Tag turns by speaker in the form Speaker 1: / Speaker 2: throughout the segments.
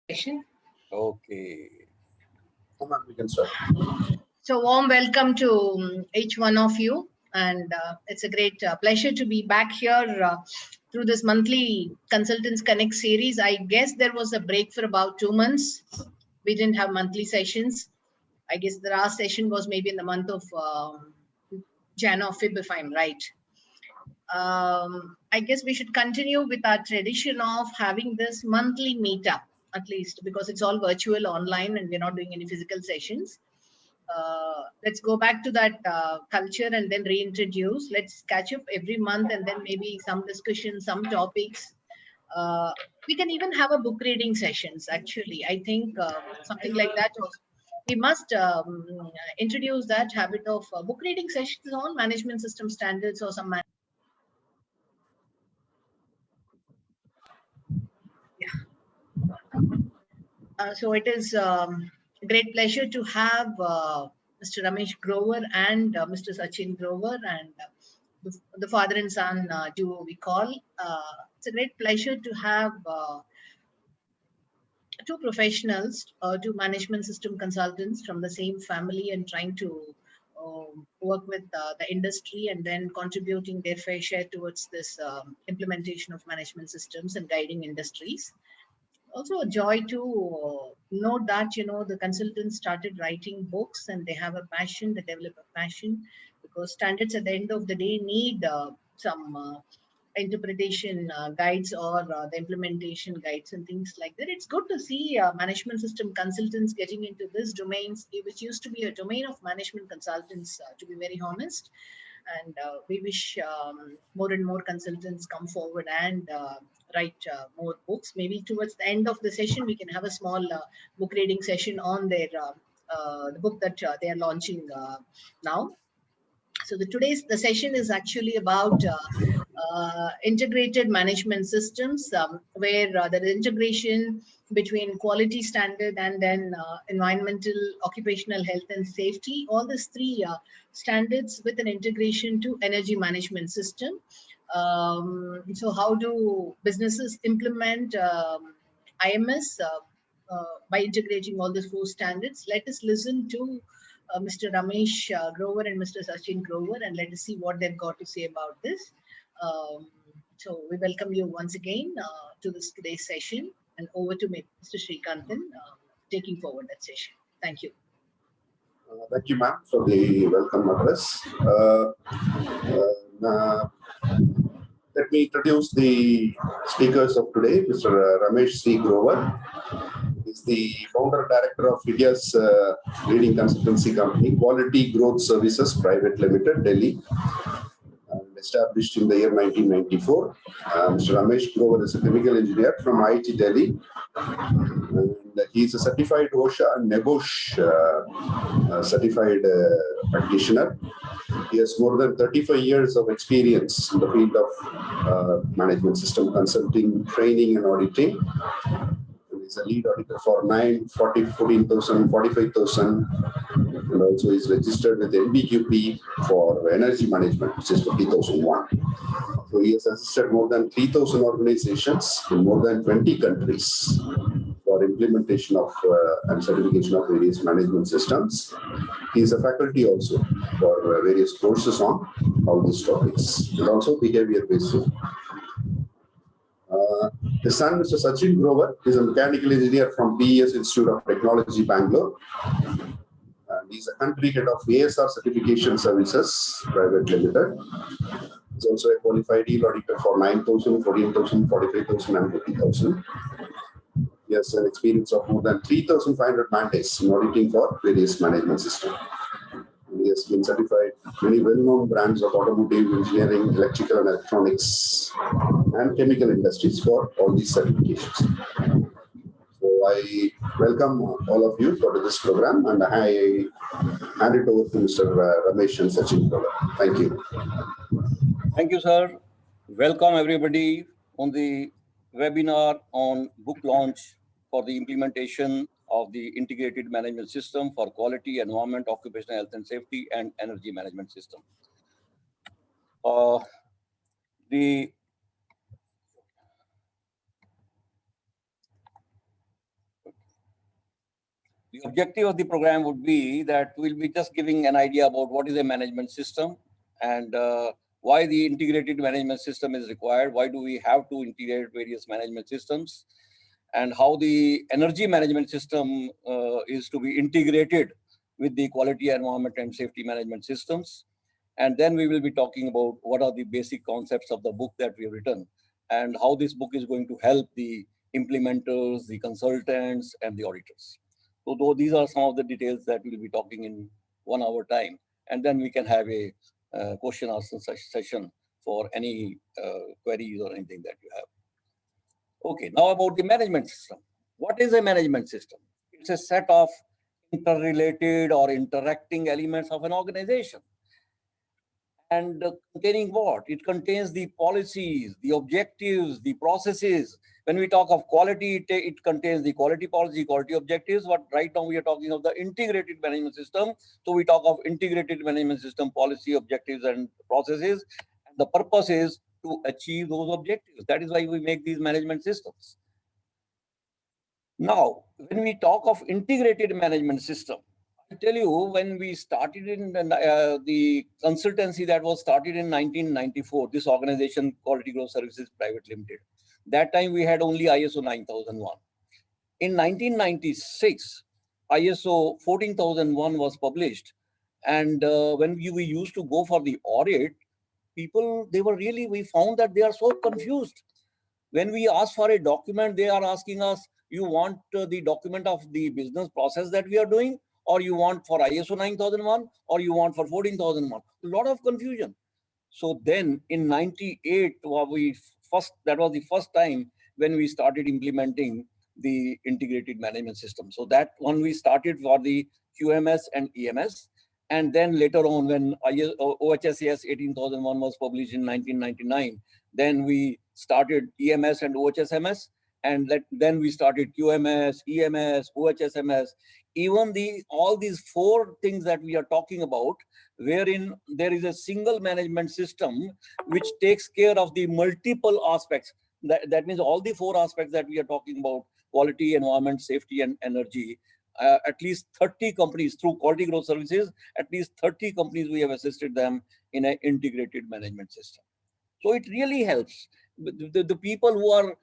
Speaker 1: Okay.
Speaker 2: We can start.
Speaker 3: So warm welcome to each one of you, and it's a great pleasure to be back here through this monthly Consultants Connect series. I guess there was a break for about 2 months. We didn't have monthly sessions. I guess the last session was maybe in the month of Jan or Feb, if I'm right. I guess we should continue with our tradition of having this monthly meetup, at least because it's all virtual online and we're not doing any physical sessions. Let's go back to that culture and then reintroduce. Let's catch up every month and then maybe some discussion, some topics. We can even have a book reading sessions, actually. I think something like that. We must introduce that habit of book reading sessions on management system standards or some. So it is a great pleasure to have Mr. Ramesh Grover and Mr. Sachin Grover and the father and son duo we call. It's a great pleasure to have two professionals, two management system consultants from the same family and trying to work with the industry and then contributing their fair share towards this implementation of management systems and guiding industries. Also a joy to note that the consultants started writing books and they have a passion, they develop a passion, because standards at the end of the day need some interpretation guides or the implementation guides and things like that. It's good to see management system consultants getting into this domains, which used to be a domain of management consultants, to be very honest. And we wish more and more consultants come forward and write more books. Maybe towards the end of the session, we can have a small book reading session on their the book that they are launching now. So the session is actually about integrated management systems, where there is integration between quality standard and then environmental, occupational health and safety. All these three standards with an integration to energy management system. So how do businesses implement EnMS by integrating all these four standards? Let us listen to Mr. Ramesh Grover and Mr. Sachin Grover, and let us see what they've got to say about this. So we welcome you once again to today's session, and over to Mr. Srikantan taking forward that session. Thank you.
Speaker 2: Thank you, ma'am, for the welcome address. Let me introduce the speakers of today. Mr. Ramesh C. Grover is the founder director of India's leading consultancy company, Quality Growth Services Private Limited, Delhi, established in the year 1994. Mr. Ramesh Grover is a chemical engineer from IIT Delhi. And he is a certified OSHA and NEBOSH certified practitioner. He has more than 35 years of experience in the field of management system consulting, training and auditing. He's a lead auditor for 14,000, 45,000, and also is registered with NBQP for energy management, which is 50,001. So he has assisted more than 3,000 organizations in more than 20 countries for implementation of and certification of various management systems. He is a faculty also for various courses on all these topics, and also behavior-based. His son, Mr. Sachin Grover, is a mechanical engineer from PES Institute of Technology, Bangalore. And he's a country head of ASR Certification Services Private Limited. He's also a qualified yield auditor for 9,000, 14,000, 45,000, and 50,000. He has an experience of more than 3,500 mandates in auditing for various management systems. He has been certified many well-known brands of automotive, engineering, electrical and electronics, and chemical industries for all these certifications. So I welcome all of you for this program, and I hand it over to Mr. Ramesh and Sachin Grover. Thank you.
Speaker 1: Thank you, sir. Welcome everybody on the webinar on book launch for the implementation of the integrated management system for quality, environment, occupational health and safety, and energy management system. The The objective of the program would be that we'll be just giving an idea about what is a management system and why the integrated management system is required, why do we have to integrate various management systems, and how the energy management system is to be integrated with the quality, environment, and safety management systems. And then we will be talking about what are the basic concepts of the book that we have written and how this book is going to help the implementers, the consultants, and the auditors. So though these are some of the details that we'll be talking in 1 hour time, and then we can have a question answer session for any queries or anything that you have. Okay, now about the management system. What is a management system? It's a set of interrelated or interacting elements of an organization. And containing what? It contains the policies, the objectives, the processes. When we talk of quality, it contains the quality policy, quality objectives. But right now we are talking of the integrated management system. So we talk of integrated management system, policy, objectives, and processes. And the purpose is to achieve those objectives. That is why we make these management systems. Now, when we talk of integrated management system, I tell you, when we started in the consultancy that was started in 1994, this organization, Quality Growth Services Private Limited, that time we had only ISO 9001. In 1996, ISO 14001 was published. And when we used to go for the audit, people, we found that they are so confused. When we ask for a document, they are asking us, you want the document of the business process that we are doing, or you want for ISO 9001, or you want for 14001. A lot of confusion. So then in 98, that was the first time when we started implementing the integrated management system. So that one we started for the QMS and EMS. And then later on, when OHSAS 18001 was published in 1999, then we started EMS and OHSMS. And then we started QMS, EMS, OHSMS. Even all these 4 things that we are talking about, wherein there is a single management system which takes care of the multiple aspects. That means all the 4 aspects that we are talking about, quality, environment, safety, and energy. At least 30 companies through Quality Growth Services, at least 30 companies we have assisted them in an integrated management system. So it really helps the people who are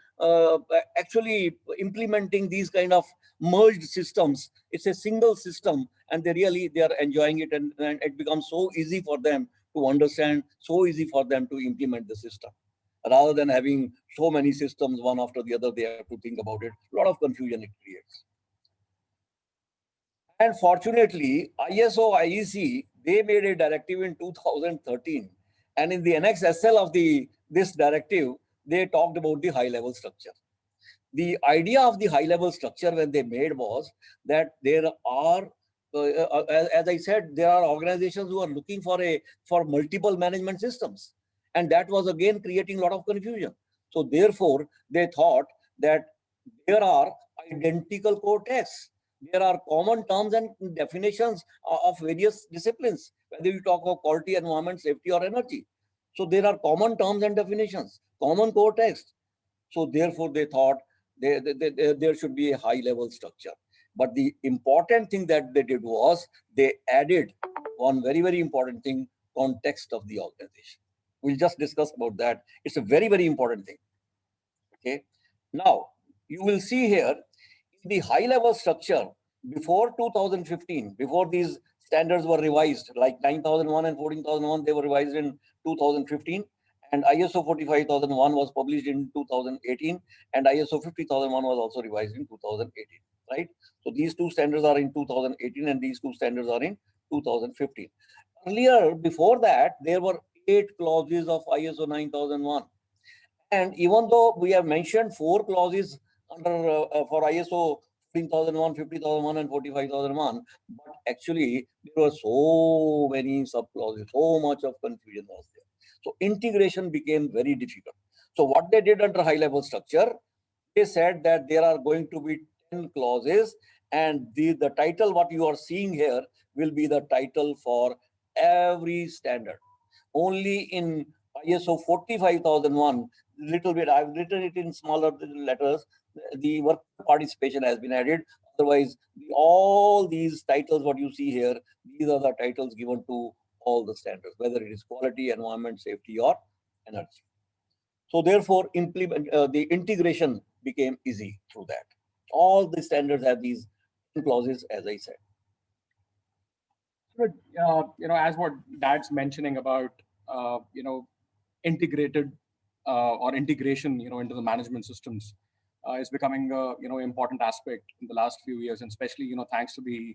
Speaker 1: actually implementing these kind of merged systems. It's a single system, and they are enjoying it, and it becomes so easy for them to understand, so easy for them to implement the system. Rather than having so many systems one after the other, they have to think about it. A lot of confusion it creates. And fortunately, ISO IEC, they made a directive in 2013. And in the Annex SL of this directive, they talked about the high-level structure. The idea of the high-level structure when they made was that there are, as I said, there are organizations who are looking for multiple management systems. And that was again creating a lot of confusion. So therefore, they thought that there are identical core texts. There are common terms and definitions of various disciplines, whether you talk of quality, environment, safety, or energy. So there are common terms and definitions, common core text. So therefore, they thought there should be a high-level structure. But the important thing that they did was they added one very, very important thing, context of the organization. We'll just discuss about that. It's a very, very important thing. Okay. Now, you will see here the high-level structure before 2015, before these standards were revised, like 9001 and 14001, they were revised in 2015, and ISO 45001 was published in 2018, and ISO 50001 was also revised in 2018, right? So these 2 standards are in 2018, and these 2 standards are in 2015. Earlier, before that, there were 8 clauses of ISO 9001. And even though we have mentioned 4 clauses under for ISO 14001, 50001, and 45001, but actually there were so many sub clauses, so much of confusion was there. So integration became very difficult. So what they did under high level structure, they said that there are going to be 10 clauses, and the title what you are seeing here will be the title for every standard. Only in ISO 45001, little bit, I've written it in smaller letters, the work participation has been added. Otherwise, all these titles, what you see here, these are the titles given to all the standards, whether it is quality, environment, safety, or energy. So therefore, the integration became easy through that. All the standards have these clauses, as I said.
Speaker 4: But, as what Dad's mentioning about, integrated or integration, into the management systems is becoming a, important aspect in the last few years, and especially, thanks to the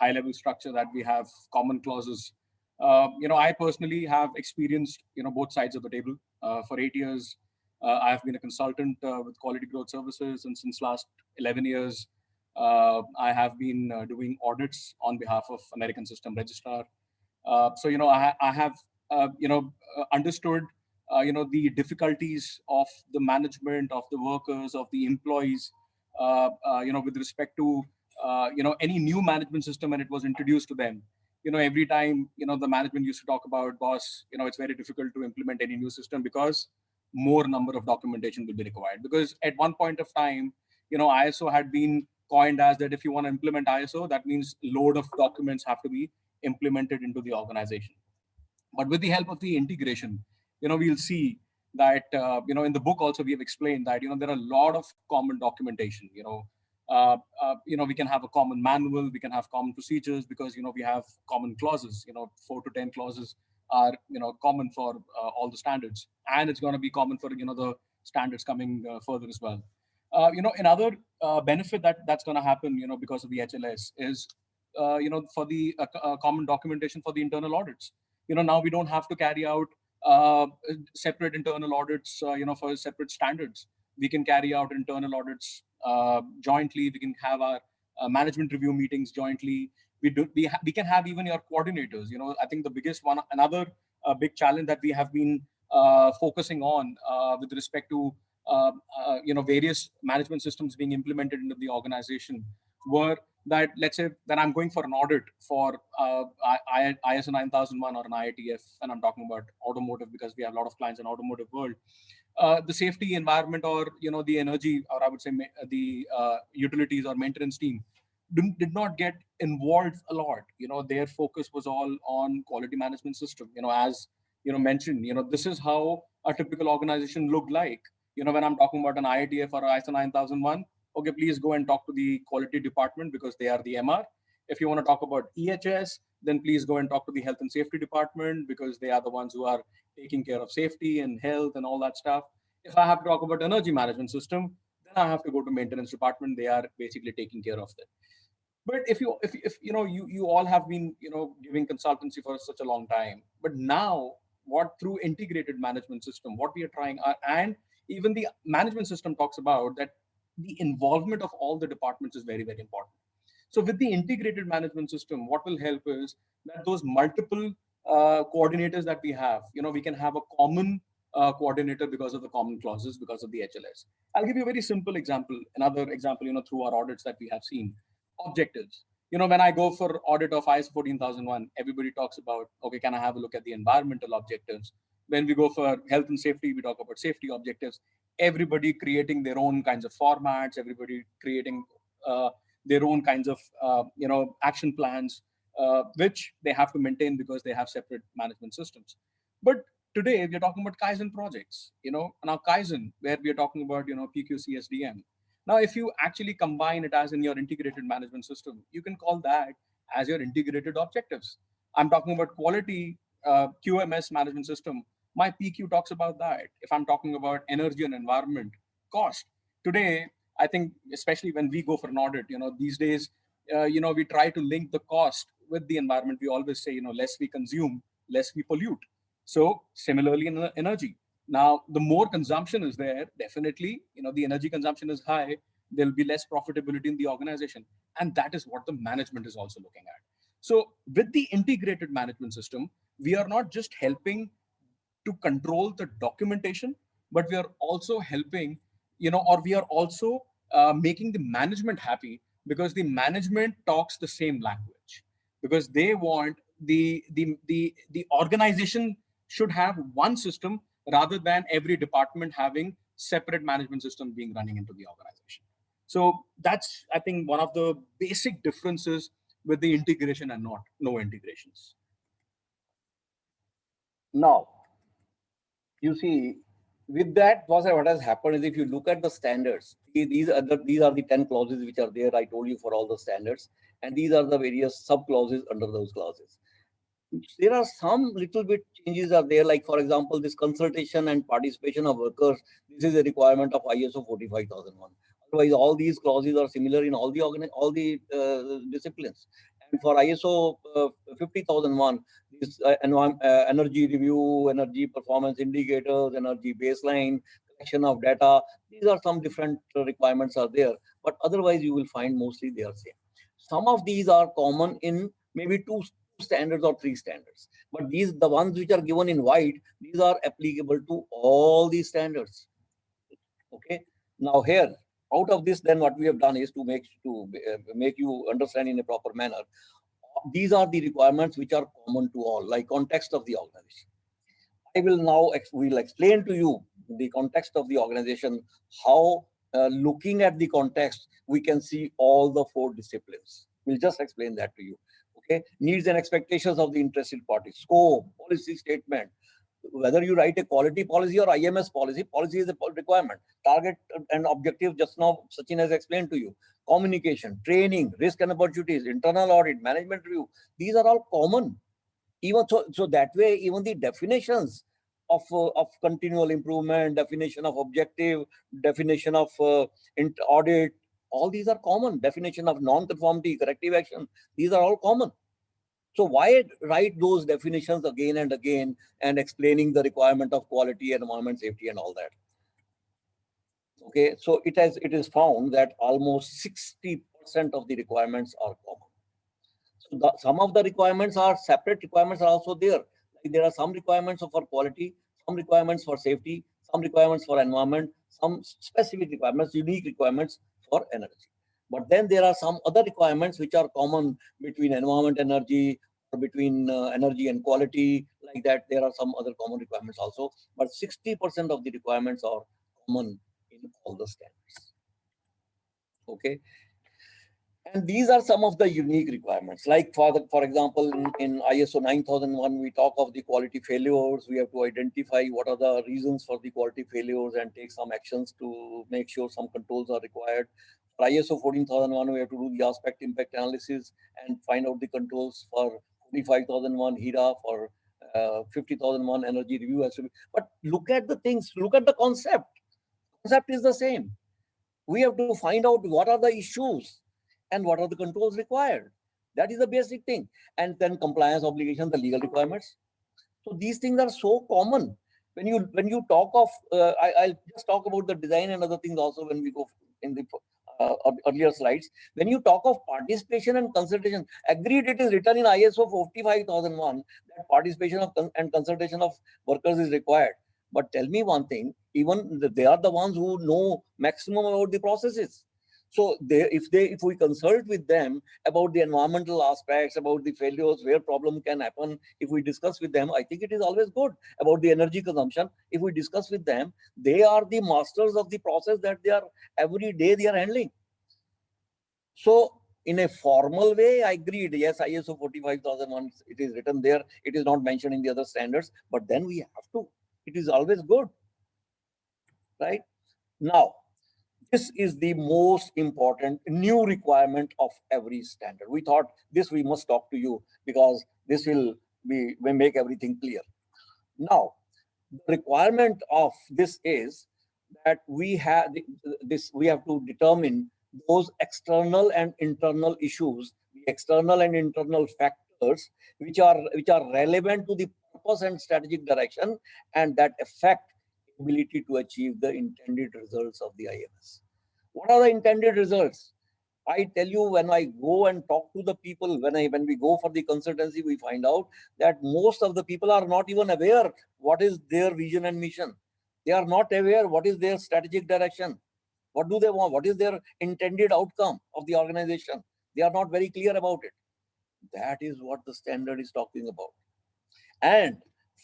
Speaker 4: high level structure that we have, common clauses. I personally have experienced, both sides of the table. For 8 years, I have been a consultant with Quality Growth Services, and since last 11 years, I have been doing audits on behalf of American System Registrar. So I have understood the difficulties of the management, of the workers, of the employees, with respect to any new management system when it was introduced to them. Every time the management used to talk about, boss, it's very difficult to implement any new system because more number of documentation will be required. Because at one point of time, ISO had been coined as that if you want to implement ISO, that means load of documents have to be implemented into the organization. But with the help of the integration, we'll see that, in the book also we have explained that, there are a lot of common documentation. We can have a common manual, we can have common procedures because, we have common clauses, 4 to 10 clauses are, common for all the standards. And it's going to be common for, the standards coming further as well. Another benefit that's going to happen, because of the HLS is, for the common documentation for the internal audits. Now we don't have to carry out separate internal audits, for separate standards. We can carry out internal audits jointly. We can have our management review meetings jointly. We can have even your coordinators. I think the biggest one, another big challenge that we have been focusing on with respect to various management systems being implemented into the organization were that, let's say that I'm going for an audit for ISO 9001 or an IATF, and I'm talking about automotive because we have a lot of clients in automotive world. The safety environment, or the energy, or I would say the utilities or maintenance team did not get involved a lot. Their focus was all on quality management system. As mentioned, this is how a typical organization looked like. When I'm talking about an IATF or ISO 9001, okay, please go and talk to the quality department because they are the MR. If you want to talk about EHS, then please go and talk to the health and safety department because they are the ones who are taking care of safety and health and all that stuff. If I have to talk about energy management system, then I have to go to maintenance department. They are basically taking care of that. But if you all have been giving consultancy for such a long time, but now what through integrated management system, what we are trying, and even the management system talks about that the involvement of all the departments is very, very important. So with the integrated management system, what will help is that those multiple coordinators that we have, we can have a common coordinator because of the common clauses, because of the HLS. I'll give you a very simple example. Another example, through our audits that we have seen, objectives. When I go for audit of ISO 14001, everybody talks about, okay, can I have a look at the environmental objectives? When we go for health and safety, we talk about safety objectives. Everybody creating their own kinds of formats, everybody creating their own kinds of action plans, which they have to maintain because they have separate management systems. But today we're talking about Kaizen projects, now Kaizen, where we are talking about PQCSDM. Now, if you actually combine it as in your integrated management system, you can call that as your integrated objectives. I'm talking about quality QMS management system. My PQ talks about that. If I'm talking about energy and environment, cost. Today, I think, especially when we go for an audit, these days, we try to link the cost with the environment. We always say, less we consume, less we pollute. So similarly in energy. Now, the more consumption is there, definitely, the energy consumption is high, there'll be less profitability in the organization. And that is what the management is also looking at. So with the integrated management system, we are not just helping to control the documentation, but we are also helping, or we are also making the management happy because the management talks the same language, because they want the organization should have one system rather than every department having separate management system being running into the organization. So that's, I think, one of the basic differences with the integration and not no integrations.
Speaker 1: Now, you see, with that, what has happened is if you look at the standards, these are the 10 clauses which are there. I told you for all the standards, and these are the various sub clauses under those clauses. There are some little bit changes are there, like for example, this consultation and participation of workers. This is a requirement of ISO 45001. Otherwise, all these clauses are similar in all the disciplines. And for ISO 50001, this energy review, energy performance indicators, energy baseline, collection of data. These are some different requirements are there, but otherwise you will find mostly they are same. Some of these are common in maybe two standards or three standards, but the ones which are given in white, these are applicable to all these standards. Okay. Now here, out of this, then what we have done is to make you understand in a proper manner. These are the requirements which are common to all, like context of the organization. I will now will explain to you the context of the organization, how looking at the context, we can see all the 4 disciplines. We'll just explain that to you. Okay, needs and expectations of the interested parties, scope, policy statement. Whether you write a quality policy or EnMS policy, policy is a requirement. Target and objective, just now Sachin has explained to you. Communication, training, risk and opportunities, internal audit, management review. These are all common. Even so that way, even the definitions of continual improvement, definition of objective, definition of audit, all these are common. Definition of non-conformity, corrective action, these are all common. So why write those definitions again and again and explaining the requirement of quality, environment, safety, and all that? Okay, so it is found that almost 60% of the requirements are common. So some of the requirements are separate requirements are also there. Like there are some requirements for quality, some requirements for safety, some requirements for environment, some specific requirements, unique requirements for energy. But then there are some other requirements which are common between environment, energy, or between energy and quality. Like that, there are some other common requirements also. But 60% of the requirements are common in all the standards. Okay. And these are some of the unique requirements. Like for example, in ISO 9001, we talk of the quality failures. We have to identify what are the reasons for the quality failures and take some actions to make sure some controls are required. For ISO 14001, we have to do the aspect impact analysis and find out the controls. For 45001 HERA, for 50001 energy review. But look at the things, look at the concept. Concept is the same. We have to find out what are the issues and what are the controls required. That is the basic thing. And then compliance obligations, the legal requirements. So these things are so common. When you talk of, I'll just talk about the design and other things also when we go in the earlier slides. When you talk of participation and consultation, agreed, it is written in ISO 45001 that participation and consultation of workers is required. But tell me one thing, even they are the ones who know maximum about the processes. So if we consult with them about the environmental aspects, about the failures, where problem can happen, if we discuss with them, I think it is always good. About the energy consumption, if we discuss with them, they are the masters of the process that they are every day they are handling. So in a formal way, I agreed. Yes, ISO 45001, it is written there. It is not mentioned in the other standards, but then we have to. It is always good, right? Now, this is the most important new requirement of every standard. We thought this we must talk to you because this will make everything clear. Now, the requirement of this is that we have to determine those external and internal issues, the external and internal factors which are relevant to the purpose and strategic direction and that affect ability to achieve the intended results of the EnMS. What are the intended results? I tell you, when I go and talk to the people, when we go for the consultancy, we find out that most of the people are not even aware what is their vision and mission. They are not aware what is their strategic direction. What do they want? What is their intended outcome of the organization? They are not very clear about it. That is what the standard is talking about. And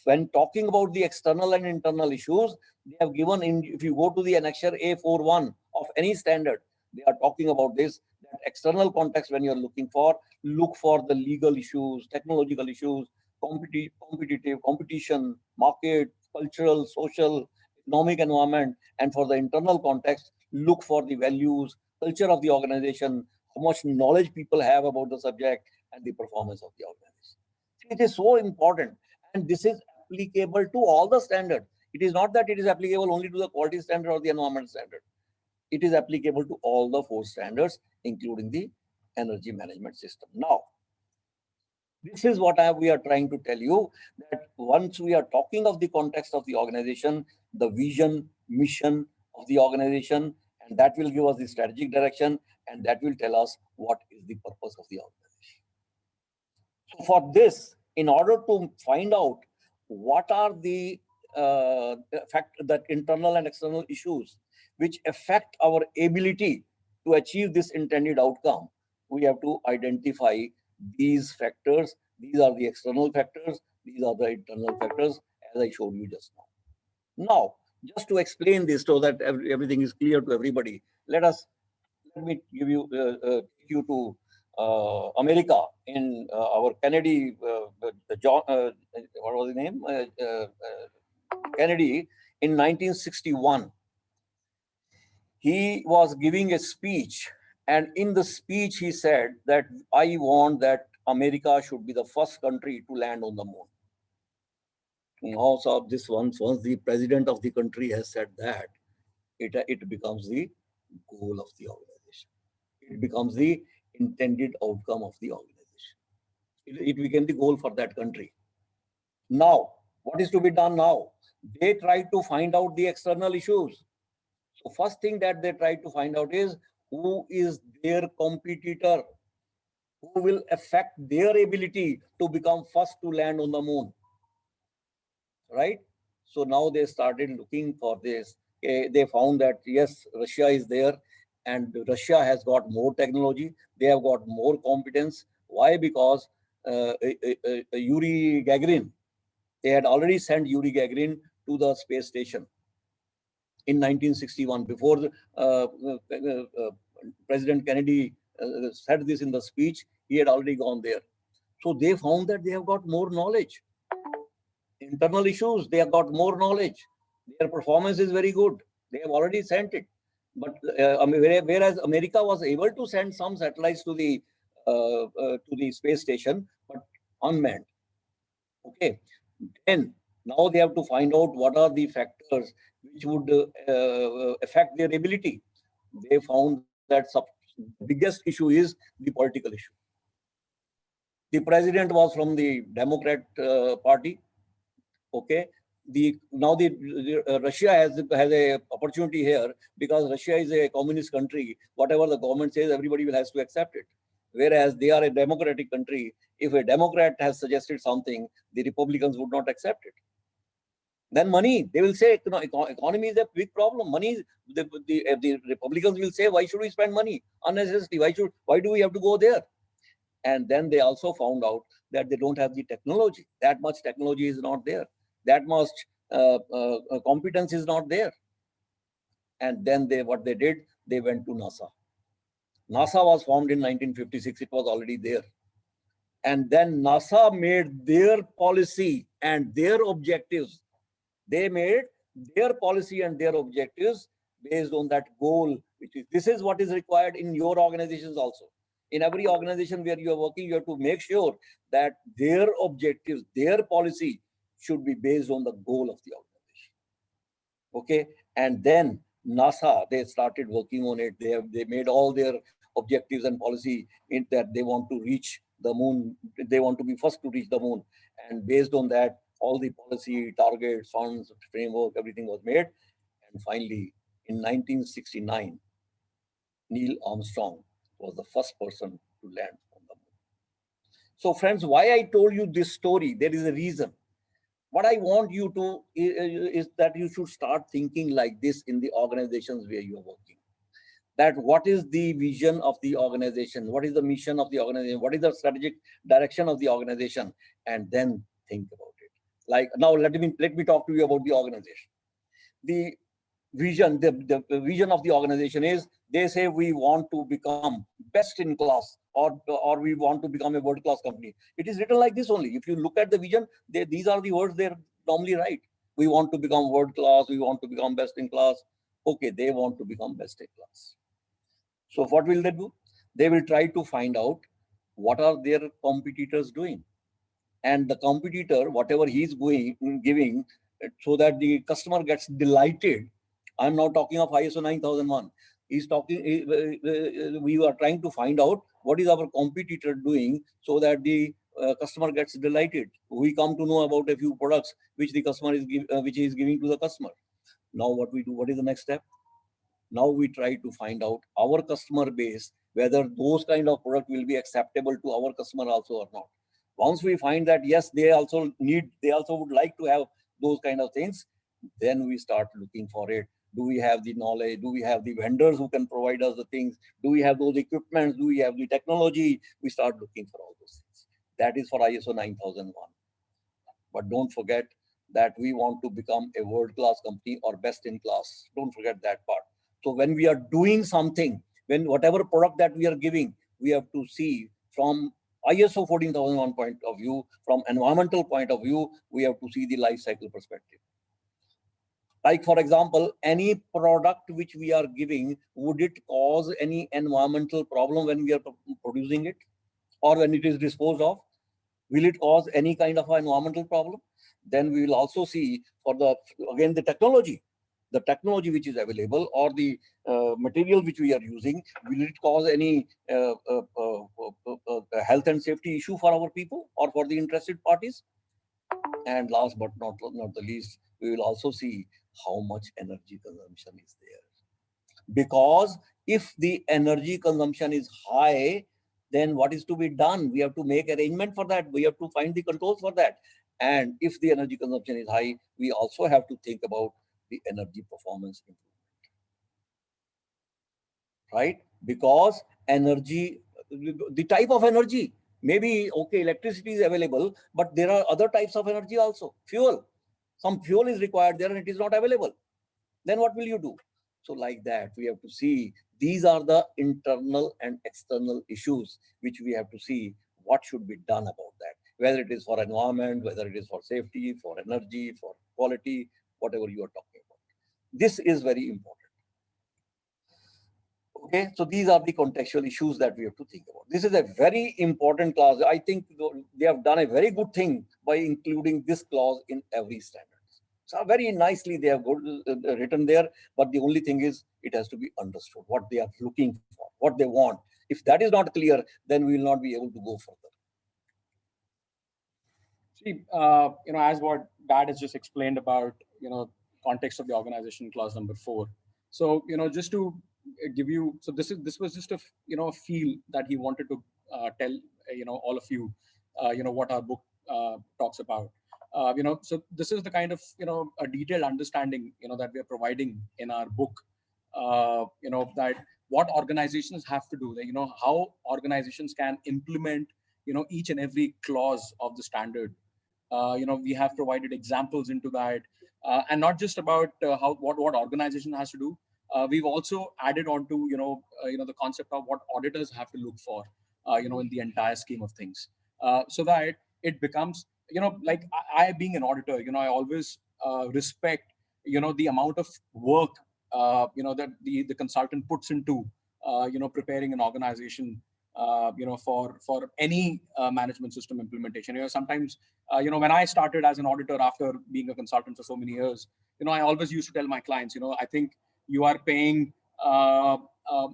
Speaker 1: when talking about the external and internal issues, they have given in, if you go to the annexure A41 of any standard, they are talking about this, that external context when you're looking for, look for the legal issues, technological issues, competitive, competition, market, cultural, social, economic environment, and for the internal context, look for the values, culture of the organization, how much knowledge people have about the subject, and the performance of the organization. It is so important, and this is applicable to all the standards. It is not that it is applicable only to the quality standard or the environment standard. It is applicable to all the 4 standards, including the energy management system. Now, this is what we are trying to tell you, that once we are talking of the context of the organization, the vision, mission of the organization, and that will give us the strategic direction, and that will tell us what is the purpose of the organization. So for this, in order to find out what are the that internal and external issues which affect our ability to achieve this intended outcome, we have to identify these factors. These are the external factors, these are the internal factors, as I showed you just now. Now, just to explain this so that everything is clear to everybody, let me give you take you to America in our Kennedy, John, what was his name? Kennedy in 1961. He was giving a speech, and in the speech he said that I want that America should be the first country to land on the moon. Now, so this once the president of the country has said that, it becomes the goal of the organization. It becomes the intended outcome of the organization. It became the goal for that country. Now, what is to be done now? They try to find out the external issues. So first thing that they try to find out is who is their competitor, who will affect their ability to become first to land on the moon, right? So now they started looking for this. They found that yes, Russia is there, and Russia has got more technology. They have got more competence. Why? Because Yuri Gagarin, they had already sent Yuri Gagarin to the space station in 1961. Before President Kennedy said this in the speech, he had already gone there. So they found that they have got more knowledge. Internal issues, they have got more knowledge. Their performance is very good. They have already sent it. But whereas America was able to send some satellites to the space station, but unmanned. Okay. Then now they have to find out what are the factors which would affect their ability. They found that the biggest issue is the political issue. The president was from the Democrat party. Okay. Russia has a opportunity here because Russia is a communist country. Whatever the government says, everybody will have to accept it. Whereas they are a democratic country. If a Democrat has suggested something, the Republicans would not accept it. Then money, they will say, economy is a big problem. Money, the Republicans will say, why should we spend money unnecessarily? Why do we have to go there? And then they also found out that they don't have the technology. That much technology is not there. That much competence is not there. And then what they did, they went to NASA. NASA was formed in 1956. It was already there. And then NASA made their policy and their objectives. They made their policy and their objectives based on that goal, this is what is required in your organizations also. In every organization where you are working, you have to make sure that their objectives, their policy should be based on the goal of the organization. Okay, and then NASA, they started working on it. They made all their objectives and policy in that they want to reach the moon. They want to be first to reach the moon, and based on that, all the policy, targets, funds, framework, everything was made. And finally, in 1969, Neil Armstrong was the first person to land on the moon. So friends, why I told you this story, there is a reason. What I want you to is that you should start thinking like this in the organizations where you are working. That what is the vision of the organization? What is the mission of the organization? What is the strategic direction of the organization? And then think about it. Like now, let me talk to you about the organization. The vision, the vision of the organization is, they say we want to become best in class, or we want to become a world-class company. It is written like this only. If you look at the vision, these are the words they're normally right. We want to become world-class, we want to become best in class. Okay, they want to become best in class. So what will they do? They will try to find out what are their competitors doing. And the competitor, whatever he's giving, so that the customer gets delighted. I'm now talking of ISO 9001. He's talking, we are trying to find out what is our competitor doing, so that the customer gets delighted. We come to know about a few products which the customer is which he is giving to the customer. Now what we do, what is the next step? Now we try to find out our customer base, whether those kind of product will be acceptable to our customer also or not. Once we find that yes, they also would like to have those kind of things, then we start looking for it. Do we have the knowledge? Do we have the vendors who can provide us the things? Do we have those equipments? Do we have the technology? We start looking for all those things. That is for ISO 9001. But don't forget that we want to become a world-class company or best in class. Don't forget that part. So when we are doing something, when whatever product that we are giving, we have to see from ISO 14001 point of view, from environmental point of view, we have to see the life cycle perspective. Like for example, any product which we are giving, would it cause any environmental problem when we are producing it, or when it is disposed of? Will it cause any kind of environmental problem? Then we will also see for again the technology which is available, or the material which we are using, will it cause any health and safety issue for our people or for the interested parties? And last but not the least, we will also see how much energy consumption is there. Because if the energy consumption is high, then what is to be done? We have to make arrangement for that. We have to find the controls for that. And if the energy consumption is high, we also have to think about the energy performance improvement, right? Because energy, the type of energy, maybe, okay, electricity is available, but there are other types of energy also. Fuel, some fuel is required there and it is not available. Then what will you do? So like that, we have to see, these are the internal and external issues which we have to see what should be done about that. Whether it is for environment, whether it is for safety, for energy, for quality, whatever you are talking about. This is very important. Okay, so these are the contextual issues that we have to think about. This is a very important clause. I think they have done a very good thing by including this clause in every standard. So very nicely they have written there, but the only thing is it has to be understood what they are looking for, what they want. If that is not clear, then we will not be able to go further.
Speaker 4: See, as what Dad has just explained about, context of the organization, clause number 4. So, just to give you, so this was just a, a feel that he wanted to tell, all of you, what our book talks about. So this is the kind of, a detailed understanding, that we are providing in our book, that what organizations have to do, how organizations can implement, each and every clause of the standard. We have provided examples into that, and not just about what organization has to do. We've also added on to, the concept of what auditors have to look for, in the entire scheme of things, so that it becomes, like I being an auditor, I always respect, the amount of work, that the consultant puts into, preparing an organization, for any management system implementation. Sometimes, when I started as an auditor after being a consultant for so many years, I always used to tell my clients, I think you are paying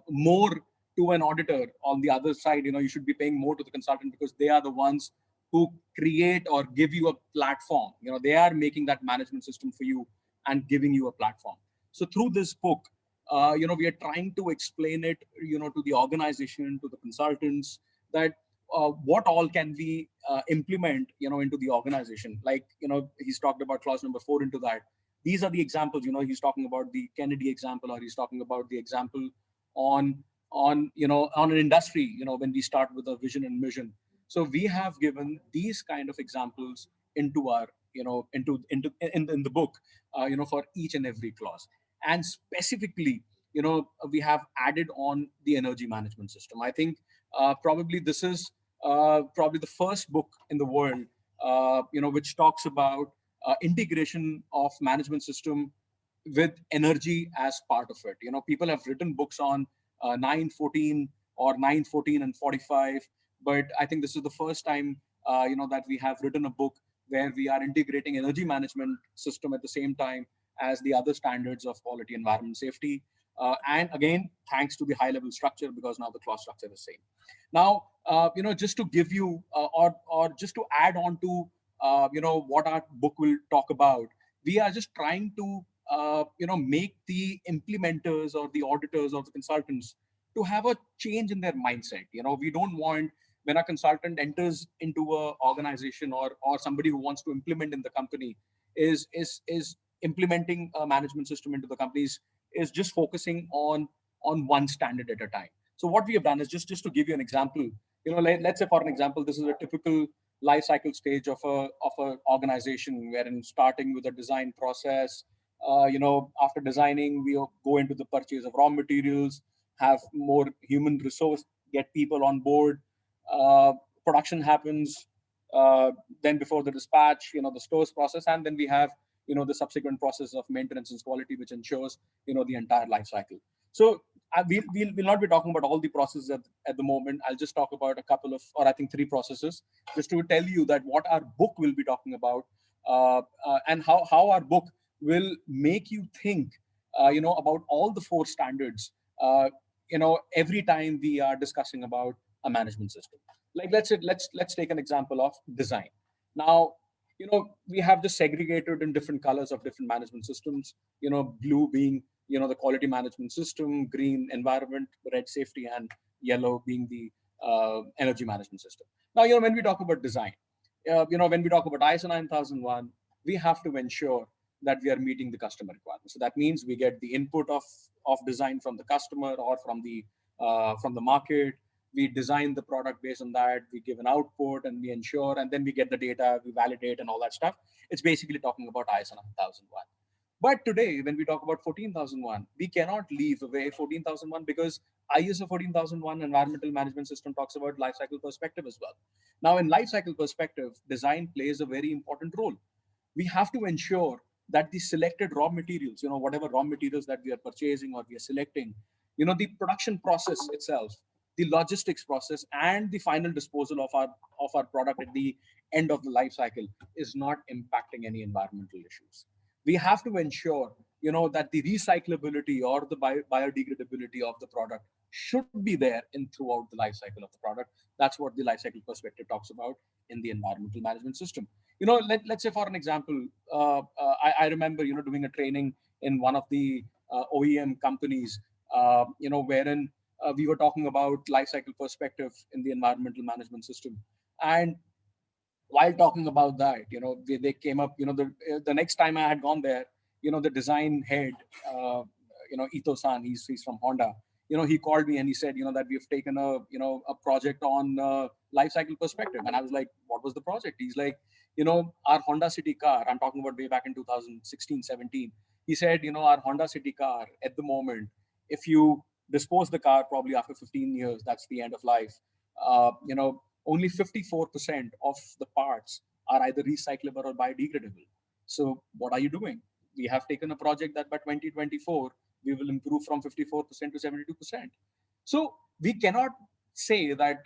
Speaker 4: more to an auditor. On the other side, you should be paying more to the consultant, because they are the ones who create or give you a platform. They are making that management system for you and giving you a platform. So through this book, we are trying to explain it, to the organization, to the consultants, that what all can we implement, into the organization. Like, he's talked about clause number 4 into that. These are the examples, he's talking about the Kennedy example, or he's talking about the example on an industry, when we start with a vision and mission. So we have given these kind of examples into our, in the book, for each and every clause. and specifically, we have added on the energy management system. I think probably this is probably the first book in the world, which talks about integration of management system with energy as part of it. People have written books on 914 or 914 and 45, but I think this is the first time, that we have written a book where we are integrating energy management system at the same time as the other standards of quality, environment, safety. And again, thanks to the high level structure, because now the clause structure is same. Now, just to give you, or just to add on to, what our book will talk about, we are just trying to, make the implementers or the auditors or the consultants to have a change in their mindset. We don't want, when a consultant enters into a organization, or somebody who wants to implement in the company is implementing a management system into the companies, is just focusing on one standard at a time. So what we have done is, just to give you an example, let's say, for an example, this is a typical life cycle stage of a organization, wherein starting with a design process, after designing, we go into the purchase of raw materials, have more human resource, get people on board, uh, production happens, then before the dispatch, the stores process, and then we have, the subsequent process of maintenance and quality, which ensures, the entire life cycle. So we'll not be talking about all the processes at the moment. I'll just talk about a couple of, or I think three processes, just to tell you that what our book will be talking about, and how our book will make you think, about all the four standards, every time we are discussing about a management system. Like, let's take an example of design. Now, we have this segregated in different colors of different management systems. Blue being, the quality management system, green environment, red safety, and yellow being the energy management system. Now, when we talk about design, when we talk about ISO 9001, we have to ensure that we are meeting the customer requirements. So that means we get the input of design from the customer, or from the market. We design the product based on that. We give an output, and we ensure, and then we get the data, we validate, and all that stuff. It's basically talking about ISO 9001. But today, when we talk about 14,001, we cannot leave away 14,001, because ISO 14,001 environmental management system talks about life cycle perspective as well. Now, in life cycle perspective, design plays a very important role. We have to ensure that the selected raw materials, whatever raw materials that we are purchasing or we are selecting, the production process itself, the logistics process, and the final disposal of our product at the end of the life cycle is not impacting any environmental issues. We have to ensure, that the recyclability or the biodegradability of the product should be there in throughout the life cycle of the product. That's what the life cycle perspective talks about in the environmental management system. Let's say, for an example, I remember, doing a training in one of the OEM companies, wherein we were talking about life cycle perspective in the environmental management system. And while talking about that, they came up, the next time I had gone there, the design head, Ito-san, he's from Honda, he called me and he said, that we've taken a project on life cycle perspective. And I was like, what was the project? He's like, our Honda City car, I'm talking about way back in 2016, 17. He said, our Honda City car at the moment, if you dispose the car probably after 15 years, that's the end of life. Only 54% of the parts are either recyclable or biodegradable. So what are you doing? We have taken a project that by 2024, we will improve from 54% to 72%. So we cannot say that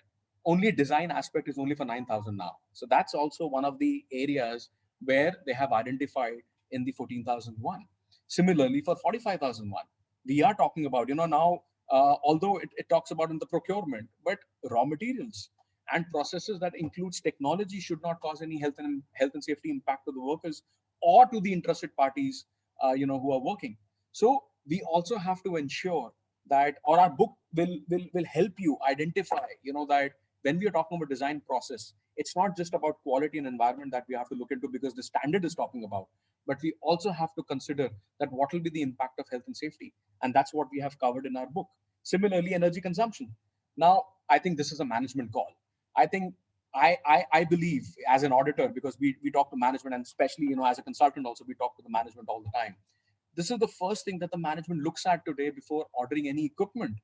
Speaker 4: only design aspect is only for 9,000 now. So that's also one of the areas where they have identified in the 14,001. Similarly, for 45,001, we are talking about, now, although it talks about in the procurement, but raw materials and processes that includes technology should not cause any health and safety impact to the workers or to the interested parties, who are working. So we also have to ensure that, or our book will help you identify, that when we are talking about design process, it's not just about quality and environment that we have to look into, because the standard is talking about, but we also have to consider that what will be the impact of health and safety. And that's what we have covered in our book. Similarly, energy consumption. Now, I think this is a management call. I think I believe, as an auditor, because we talk to management, and especially, as a consultant also, we talk to the management all the time. this is the first thing that the management looks at today before ordering any equipment.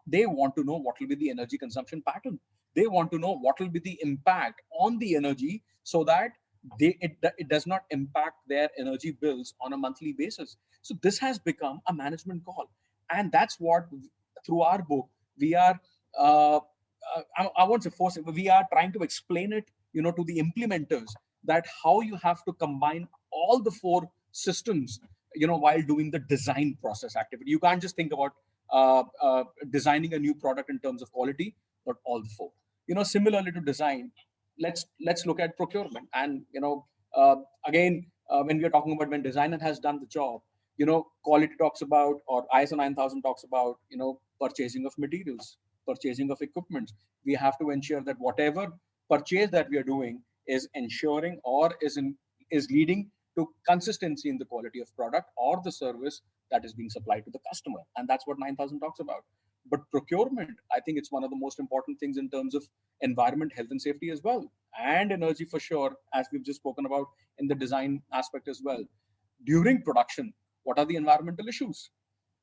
Speaker 4: They want to know what will be the energy consumption pattern. They want to know what will be the impact on the energy, so that it does not impact their energy bills on a monthly basis. So this has become a management call, and that's what, through our book, we are I won't say forcing, but we are trying to explain it, to the implementers, that how you have to combine all the four systems, while doing the design process activity. You can't just think about designing a new product in terms of quality, but all the four. Similarly to design, let's look at procurement. And again, when we are talking about when designer has done the job, quality talks about, or ISO 9000 talks about, purchasing of materials, purchasing of equipment. We have to ensure that whatever purchase that we are doing is ensuring, or is leading to consistency in the quality of product or the service that is being supplied to the customer. And that's what 9000 talks about. But procurement, I think it's one of the most important things in terms of environment, health and safety as well, and energy for sure, as we've just spoken about in the design aspect as well. During production, what are the environmental issues?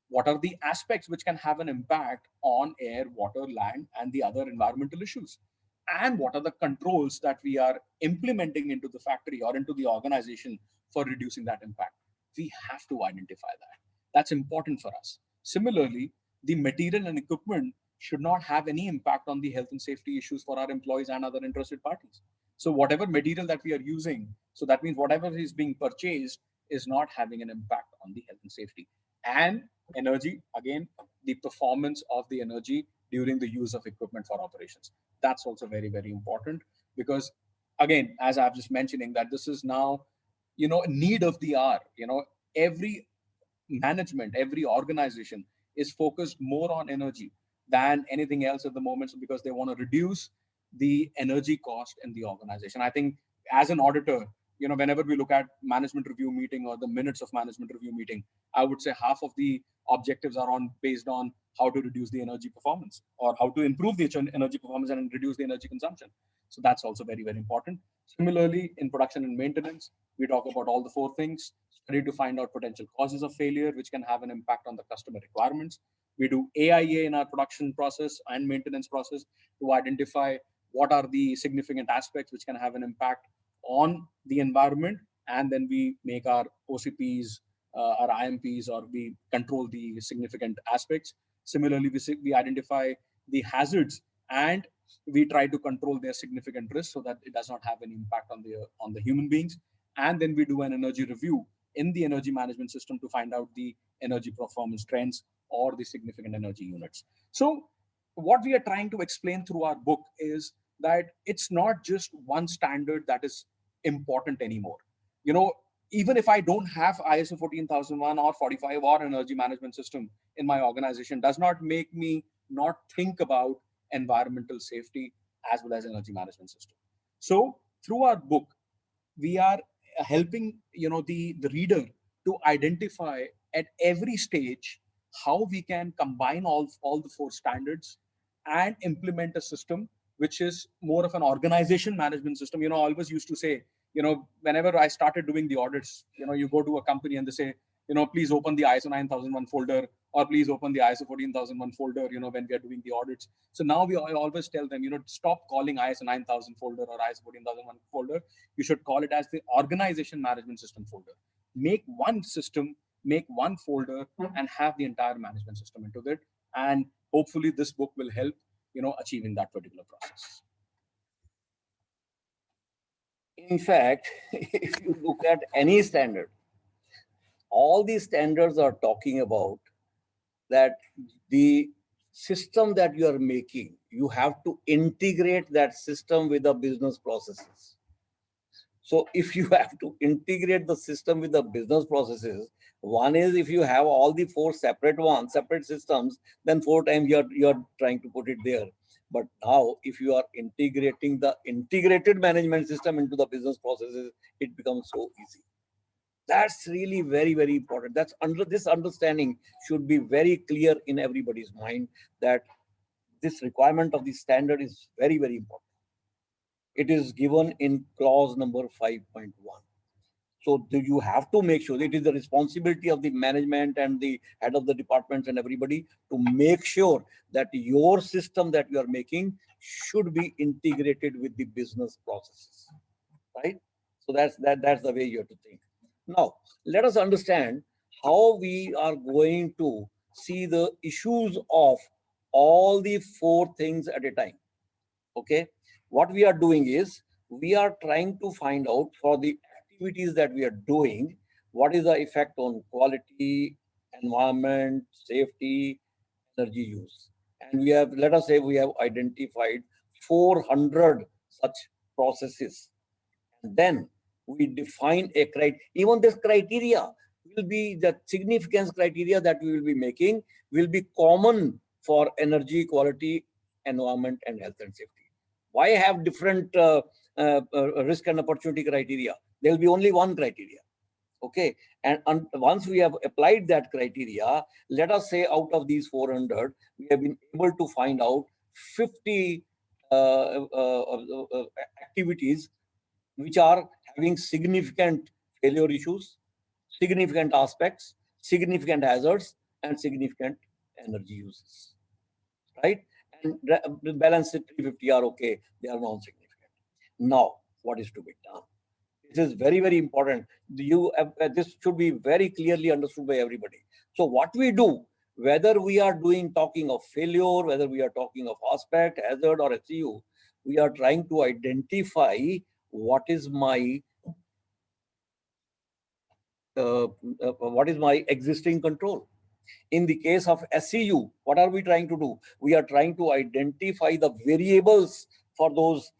Speaker 4: What are the aspects which can have an impact on air, water, land, and the other environmental issues? And what are the controls that we are implementing into the factory or into the organization for reducing that impact? We have to identify that. That's important for us. Similarly, the material and equipment should not have any impact on the health and safety issues for our employees and other interested parties. So whatever material that we are using, so that means whatever is being purchased is not having an impact on the health and safety. And energy, again, the performance of the energy during the use of equipment for operations. That's also very, very important, because again, as I've just mentioning, that this is now, need of the hour. Every management, every organization is focused more on energy than anything else at the moment, because they want to reduce the energy cost in the organization. I think as an auditor, whenever we look at management review meeting or the minutes of management review meeting, I would say half of the objectives are based on how to reduce the energy performance, or how to improve the energy performance and reduce the energy consumption. So that's also very, very important. Similarly, in production and maintenance, we talk about all the four things: study to find out potential causes of failure, which can have an impact on the customer requirements. We do AIA in our production process and maintenance process to identify what are the significant aspects which can have an impact on the environment. And then we make our OCPs, our IMPs, or we control the significant aspects. Similarly, we identify the hazards, and we try to control their significant risk so that it does not have any impact on the human beings. And then we do an energy review in the energy management system to find out the energy performance trends or the significant energy units. So what we are trying to explain through our book is that it's not just one standard that is important anymore. Even if I don't have ISO 14001 or 45 or energy management system in my organization, does not make me not think about environmental safety as well as energy management system. So through our book, we are helping the reader to identify at every stage how we can combine all the four standards and implement a system which is more of an organization management system. I always used to say, whenever I started doing the audits, you go to a company and they say, please open the ISO 9001 folder, or please open the ISO 14001 folder, when we are doing the audits. So now I always tell them, stop calling ISO 9000 folder or ISO 14001 folder. You should call it as the organization management system folder. Make one system, make one folder, and have the entire management system into it. And hopefully this book will help, achieving that particular process.
Speaker 1: In fact, if you look at any standard, all these standards are talking about that the system that you are making, you have to integrate that system with the business processes. So if you have to integrate the system with the business processes, one is if you have all the four separate systems, then four times you're trying to put it there. But now if you are integrating the integrated management system into the business processes, it becomes so easy. That's really very, very important. That's this understanding should be very clear in everybody's mind, that this requirement of the standard is very, very important. It is given in clause number 5.1. So you have to make sure it is the responsibility of the management and the head of the departments and everybody to make sure that your system that you are making should be integrated with the business processes, right? So that's the way you have to think. Now, let us understand how we are going to see the issues of all the four things at a time. Okay, what we are doing is we are trying to find out for the activities that we are doing, what is the effect on quality, environment, safety, energy use. And we have, let us say we have identified 400 such processes. And then we define a criteria. Even this criteria will be the significance criteria that we will be making will be common for energy, quality, environment, and health and safety. Why have different risk and opportunity criteria? There will be only one criteria. Okay, and once we have applied that criteria, let us say out of these 400, we have been able to find out 50 activities which are having significant failure issues, significant aspects, significant hazards, and significant energy uses, right? And the balance 350 are okay, they are non-significant. Now, what is to be done? This is very, very important. This should be very clearly understood by everybody. So what we do, whether we are talking of failure, whether we are talking of aspect, hazard, or HCU, we are trying to identify what is my existing control. In the case of SCU, what are we trying to do? We are trying to identify the variables for those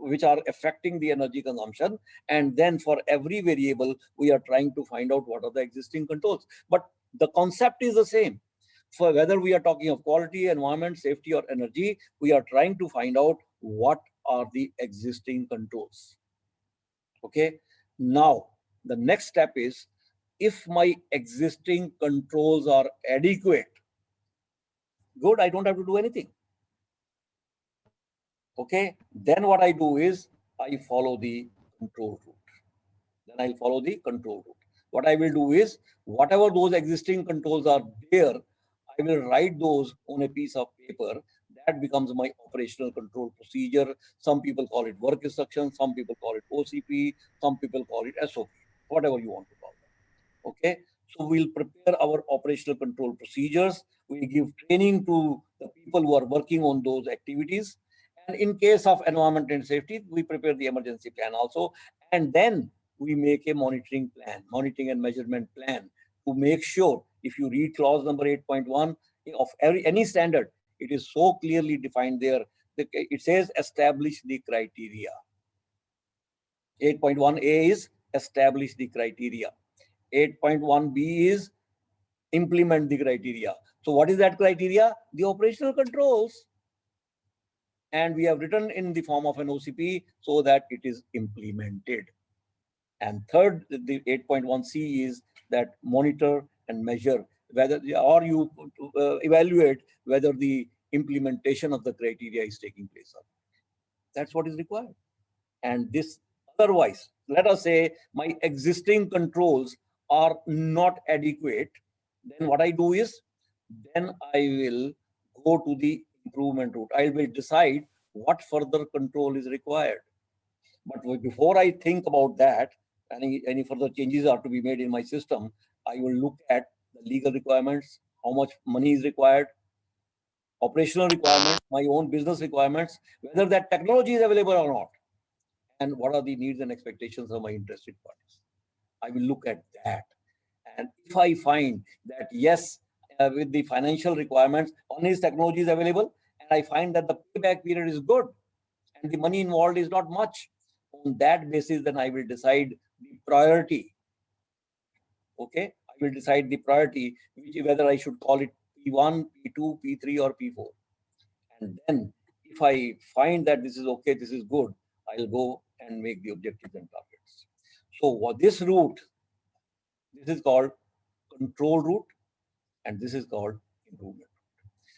Speaker 1: which are affecting the energy consumption. And then for every variable, we are trying to find out what are the existing controls. But the concept is the same. For whether we are talking of quality, environment, safety, or energy, we are trying to find out what are the existing controls. Okay. Now, the next step is, if my existing controls are adequate, good, I don't have to do anything. Okay, then what I do is I follow the control route. Then I'll follow the control route. What I will do is, whatever those existing controls are there, I will write those on a piece of paper. That becomes my operational control procedure. Some people call it work instruction, some people call it OCP, some people call it SOP, whatever you want to call it. Okay, so we'll prepare our operational control procedures. We give training to the people who are working on those activities. And in case of environment and safety, we prepare the emergency plan also. And then we make a monitoring plan, monitoring and measurement plan, to make sure, if you read clause number 8.1 of any standard, it is so clearly defined there. It says establish the criteria. 8.1a is establish the criteria. 8.1b is implement the criteria. So what is that criteria? The operational controls. And we have written in the form of an OCP so that it is implemented. And third, the 8.1c is that monitor and measure whether, or you evaluate whether the implementation of the criteria is taking place or not. That's what is required. And this, otherwise, let us say my existing controls are not adequate, then what I do is, then I will go to the improvement route. I will decide what further control is required. But before I think about that, any further changes are to be made in my system, I will look at the legal requirements, how much money is required, operational requirements, my own business requirements, whether that technology is available or not, and what are the needs and expectations of my interested parties. I will look at that. And if I find that, yes, with the financial requirements, on his technology is available, and I find that the payback period is good, and the money involved is not much, on that basis, then I will decide the priority. Okay, I will decide the priority, whether I should call it P1, P2, P3, or P4. And then if I find that this is okay, this is good, I'll go and make the objectives and targets. So what this route, this is called control route, and this is called improvement.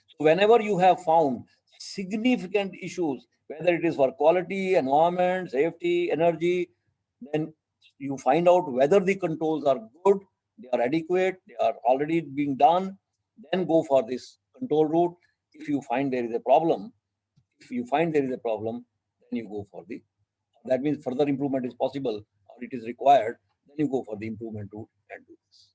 Speaker 1: So whenever you have found significant issues, whether it is for quality, environment, safety, energy, then You find out whether the controls are good, they are adequate, they are already being done, then go for this control route. If you find there is a problem, then you go for the, that means further improvement is possible or it is required, then you go for the improvement route and do this.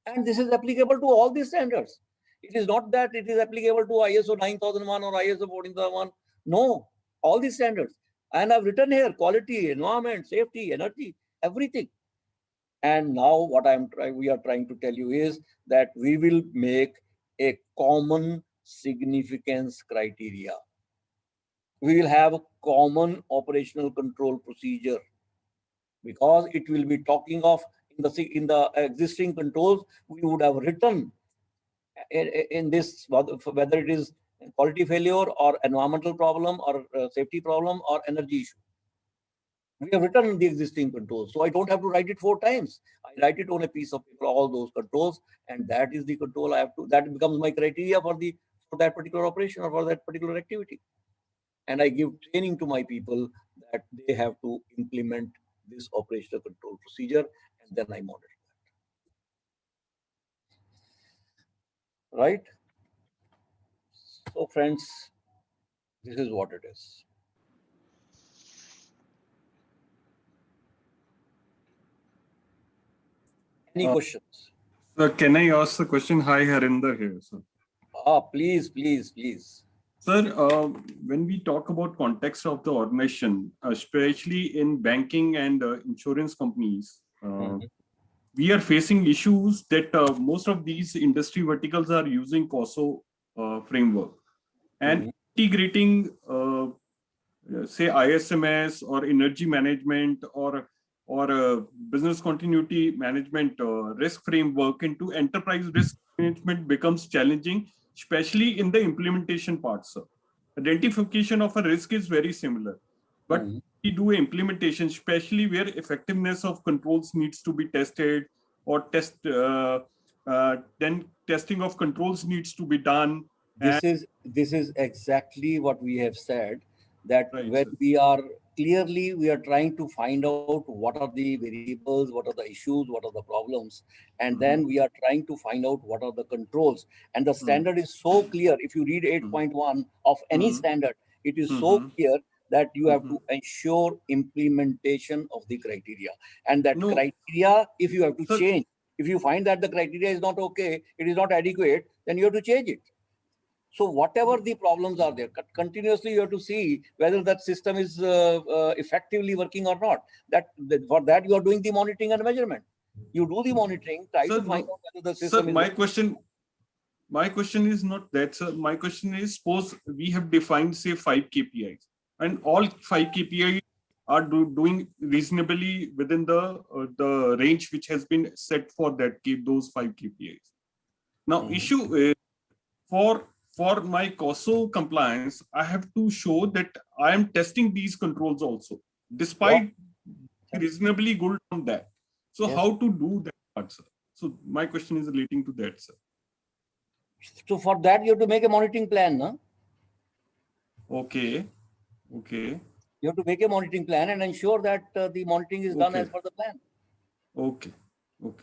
Speaker 1: And this is applicable to all these standards. It is not that it is applicable to ISO 9001 or ISO 14001. No, all these standards. And I've written here quality, environment, safety, energy, everything. And now what we are trying to tell you is that we will make a common significance criteria. We will have a common operational control procedure, because it will be talking of in the existing controls. We would have written in this, whether it is quality failure or environmental problem or safety problem or energy issue. We have written the existing controls, so I don't have to write it 4 times. I write it on a piece of paper, all those controls, and that is the control I have to. That becomes my criteria for that particular operation or for that particular activity. And I give training to my people that they have to implement this operational control procedure, and then I monitor that. Right? So friends, this is what it is. Any questions?
Speaker 5: Sir, can I ask the question? Hi, Harinder here, sir.
Speaker 1: Please, please, please.
Speaker 5: Sir, when we talk about context of the automation, especially in banking and insurance companies, we are facing issues that most of these industry verticals are using COSO framework and integrating, say, ISMS or energy management or business continuity management risk framework into enterprise risk management becomes challenging, especially in the implementation part, sir. Identification of a risk is very similar, but we do implementation, especially where effectiveness of controls needs to be tested, or then testing of controls needs to be done.
Speaker 1: This is exactly what we have said, that
Speaker 5: Right,
Speaker 1: when
Speaker 5: sir.
Speaker 1: we are trying to find out what are the variables, what are the issues, what are the problems, and then we are trying to find out what are the controls. And the standard is so clear. If you read 8.1 of any standard, it is so clear that you have to ensure implementation of the criteria. And that criteria, if you have to change, if you find that the criteria is not okay, it is not adequate, then you have to change it. So whatever the problems are there, continuously you have to see whether that system is effectively working or not. For that you are doing the monitoring and measurement. You do the monitoring, try to find out whether the system
Speaker 5: sir,
Speaker 1: is
Speaker 5: working. My question is not that, sir. My question is, suppose we have defined, say, 5 KPIs, and all 5 KPIs are doing reasonably within the range which has been set for those 5 KPIs. Now, issue is for my COSO compliance, I have to show that I am testing these controls also, despite reasonably good on that. So how to do that part, sir? So my question is relating to that, sir.
Speaker 1: So for that you have to make a monitoring plan, no?
Speaker 5: Okay.
Speaker 1: You have to make a monitoring plan and ensure that the monitoring is done as per the plan.
Speaker 5: Okay,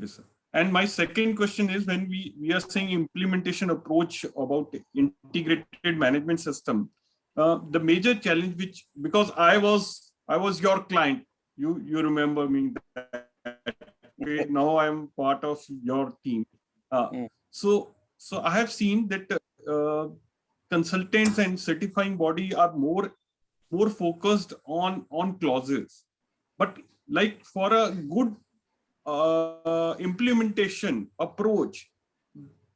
Speaker 5: sir. And my second question is, when we are saying implementation approach about integrated management system, the major challenge, which, because I was your client, you remember me that way. Now I am part of your team. So I have seen that consultants and certifying body are more focused on clauses, but like for a good implementation approach,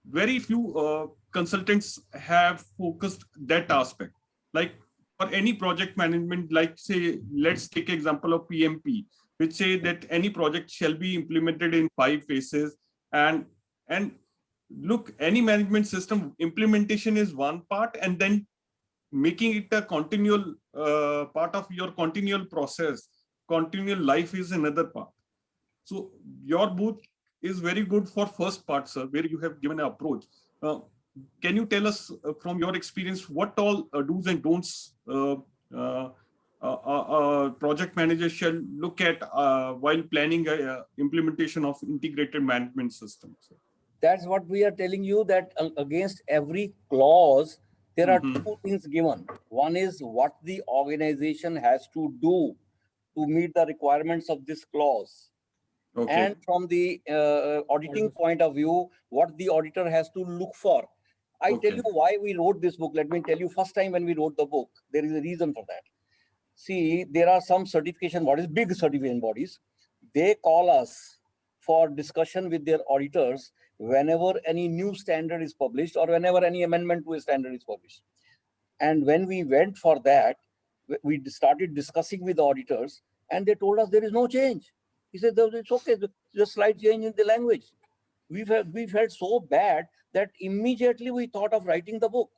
Speaker 5: very few consultants have focused that aspect. Like for any project management, like, say, let's take example of PMP, which say that any project shall be implemented in 5 phases, and look, any management system implementation is one part, and then making it a continual part of your continual process, continual life is another part. So your booth is very good for first part, sir, where you have given an approach. Can you tell us from your experience what all do's and don'ts project managers shall look at while planning implementation of integrated management systems?
Speaker 1: That's what we are telling you, that against every clause, there are
Speaker 5: Mhm.
Speaker 1: two things given. One is what the organization has to do to meet the requirements of this clause.
Speaker 5: Okay.
Speaker 1: And from the auditing point of view, what the auditor has to look for. I tell
Speaker 5: Okay.
Speaker 1: you why we wrote this book. Let me tell you, first time when we wrote the book, there is a reason for that. See, there are some certification bodies, big certification bodies. They call us for discussion with their auditors whenever any new standard is published or whenever any amendment to a standard is published. And when we went for that, we started discussing with the auditors, and they told us there is no change. He said, it's okay, just slight change in the language. We felt so bad that immediately we thought of writing the book.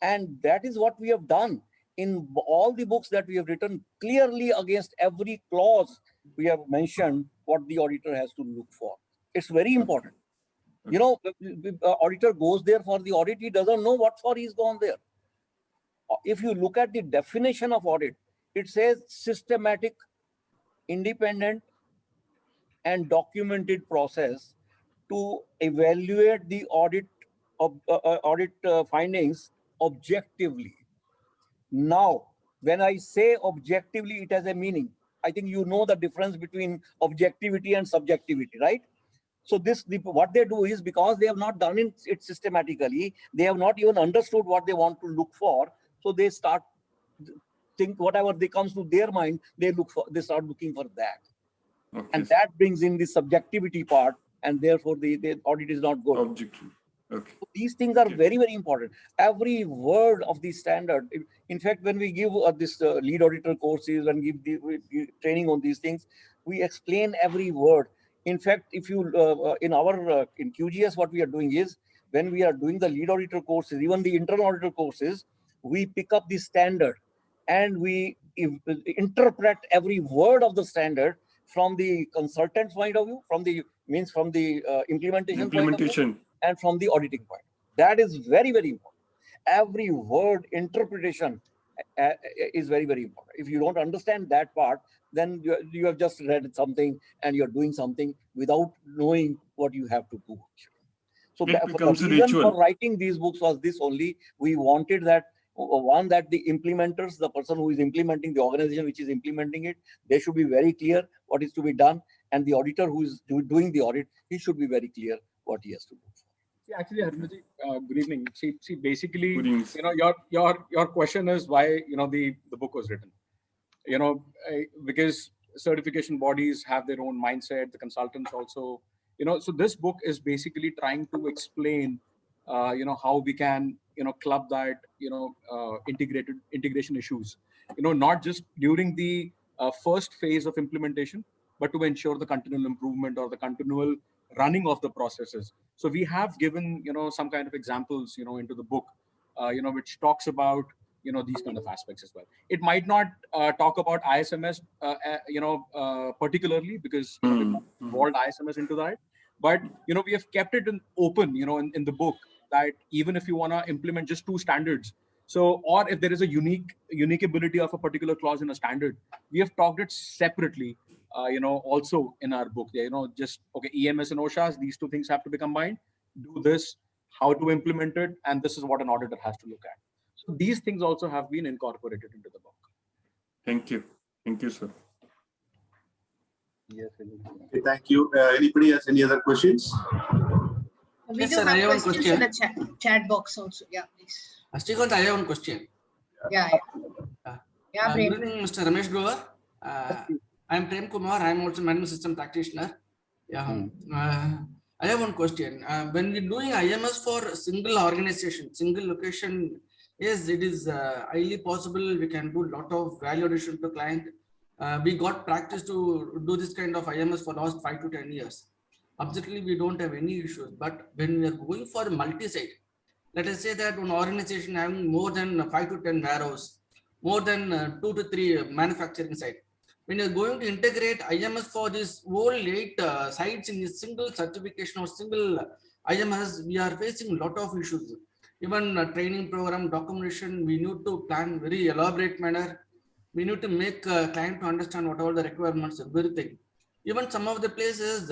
Speaker 1: And that is what we have done. In all the books that we have written, clearly against every clause, we have mentioned what the auditor has to look for. It's very important. You know, the auditor goes there for the audit, he doesn't know what for he's gone there. If you look at the definition of audit, it says systematic, independent, and documented process to evaluate the audit findings objectively. Now, when I say objectively, it has a meaning. I think you know the difference between objectivity and subjectivity, right? So what they do is, because they have not done it systematically, they have not even understood what they want to look for. So they start think whatever they comes to their mind, they start looking for that.
Speaker 5: Okay.
Speaker 1: And that brings in the subjectivity part, and therefore the audit is not good.
Speaker 5: Objective. Okay.
Speaker 1: So these things are very, very important. Every word of the standard. In fact, when we give this lead auditor courses and give the training on these things, we explain every word. In fact, if you in QGS, what we are doing is, when we are doing the lead auditor courses, even the internal auditor courses, we pick up the standard and we interpret every word of the standard from the consultant's point of view, from the implementation point of view, and from the auditing point. That is very, very important. Every word interpretation is very, very important. If you don't understand that part, then you have just read something and you're doing something without knowing what you have to do. So
Speaker 5: it becomes
Speaker 1: the
Speaker 5: a
Speaker 1: reason
Speaker 5: ritual.
Speaker 1: for writing these books was this only. We wanted that, one, that the implementers, the person who is implementing, the organization which is implementing it, they should be very clear what is to be done. And the auditor who is doing the audit, he should be very clear what he has to do.
Speaker 4: See, actually, Harmaji, good evening. See, basically,
Speaker 5: Good evening.
Speaker 4: you know, your question is why, you know, the book was written. You know, because certification bodies have their own mindset, the consultants also, you know, so this book is basically trying to explain, you know, how we can, you know, club that, you know, integration issues, you know, not just during the first phase of implementation, but to ensure the continual improvement or the continual running of the processes. So we have given, you know, some kind of examples, you know, into the book, you know, which talks about, you know, these kind of aspects as well. It might not talk about ISMS, you know, particularly, because you know, we've not involved ISMS into that. But you know, we have kept it open, you know, in the book, that even if you want to implement just 2 standards, so, or if there is a unique ability of a particular clause in a standard, we have talked it separately, you know, also in our book. You know, just okay, EMS and OSHAs, these 2 things have to be combined. Do this, how to implement it, and this is what an auditor has to look at. So these things also have been incorporated into the book.
Speaker 5: Thank you. Thank you, sir.
Speaker 1: Yes.
Speaker 2: Okay, thank you. Anybody has any other questions?
Speaker 3: We
Speaker 6: Yes,
Speaker 3: do
Speaker 6: sir, I
Speaker 3: have
Speaker 6: have one
Speaker 3: questions in the chat box also. Yeah, please.
Speaker 6: Srikanth, I have one question.
Speaker 3: Yeah.
Speaker 6: Good evening, Mr. Ramesh Grover. I am Prem Kumar. I am also management system practitioner. Yeah. I have one question. When we're doing IMS for single organization, single location, yes, it is highly possible we can do a lot of value addition to client. We got practice to do this kind of IMS for last 5 to 10 years. Absolutely, we don't have any issues. But when we are going for multi-site, let us say that one organization having more than 5 to 10 warehouse, more than 2 to 3 manufacturing site. When you're going to integrate IMS for this whole 8 sites in a single certification or single IMS, we are facing a lot of issues. Even training program, documentation, we need to plan very elaborate manner. we need to make client to understand what are the requirements, everything. Even some of the places,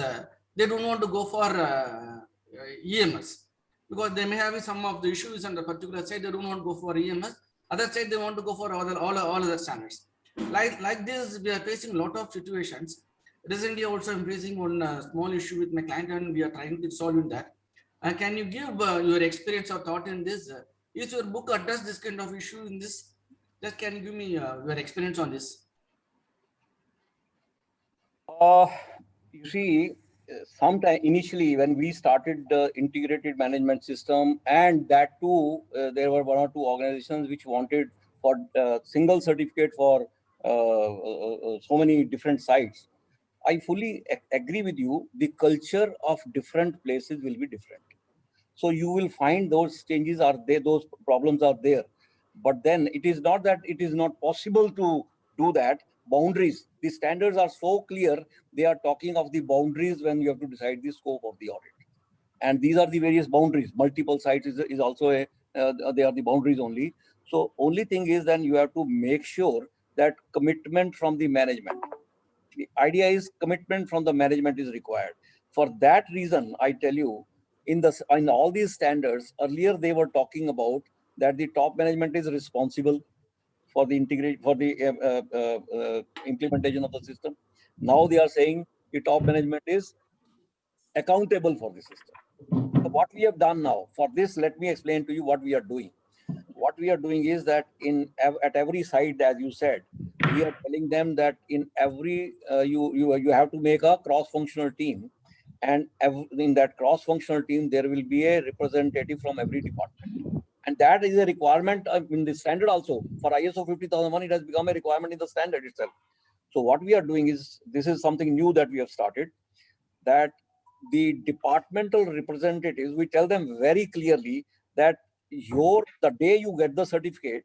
Speaker 6: they don't want to go for EMS because they may have some of the issues on the particular side. They don't want to go for EMS. Other side, they want to go for all other standards. Like this, we are facing a lot of situations. Recently, also I'm facing one small issue with my client, and we are trying to solve that. Can you give your experience or thought in this? Is your book address this kind of issue in this? Just can you give me your experience on this?
Speaker 1: You see, sometime initially when we started the integrated management system, and that too, there were one or two organizations which wanted for single certificate for so many different sites. I fully agree with you. The culture of different places will be different. So you will find those changes are there, those problems are there. But then it is not that it is not possible to do that. Boundaries, the standards are so clear, they are talking of the boundaries when you have to decide the scope of the audit. And these are the various boundaries. Multiple sites is also they are the boundaries only. So only thing is then you have to make sure that commitment from the management. The idea is commitment from the management is required. For that reason, I tell you, in all these standards, earlier they were talking about that the top management is responsible for the implementation of the system. Now they are saying the top management is accountable for the system. So what we have done now for this, let me explain to you what we are doing. What we are doing is that at every site, as you said, we are telling them that in every you have to make a cross-functional team, and in that cross-functional team there will be a representative from every department, and that is a requirement in the standard also. For ISO 50001, it has become a requirement in the standard itself. So what we are doing is, this is something new that we have started, that the departmental representatives, we tell them very clearly that the day you get the certificate,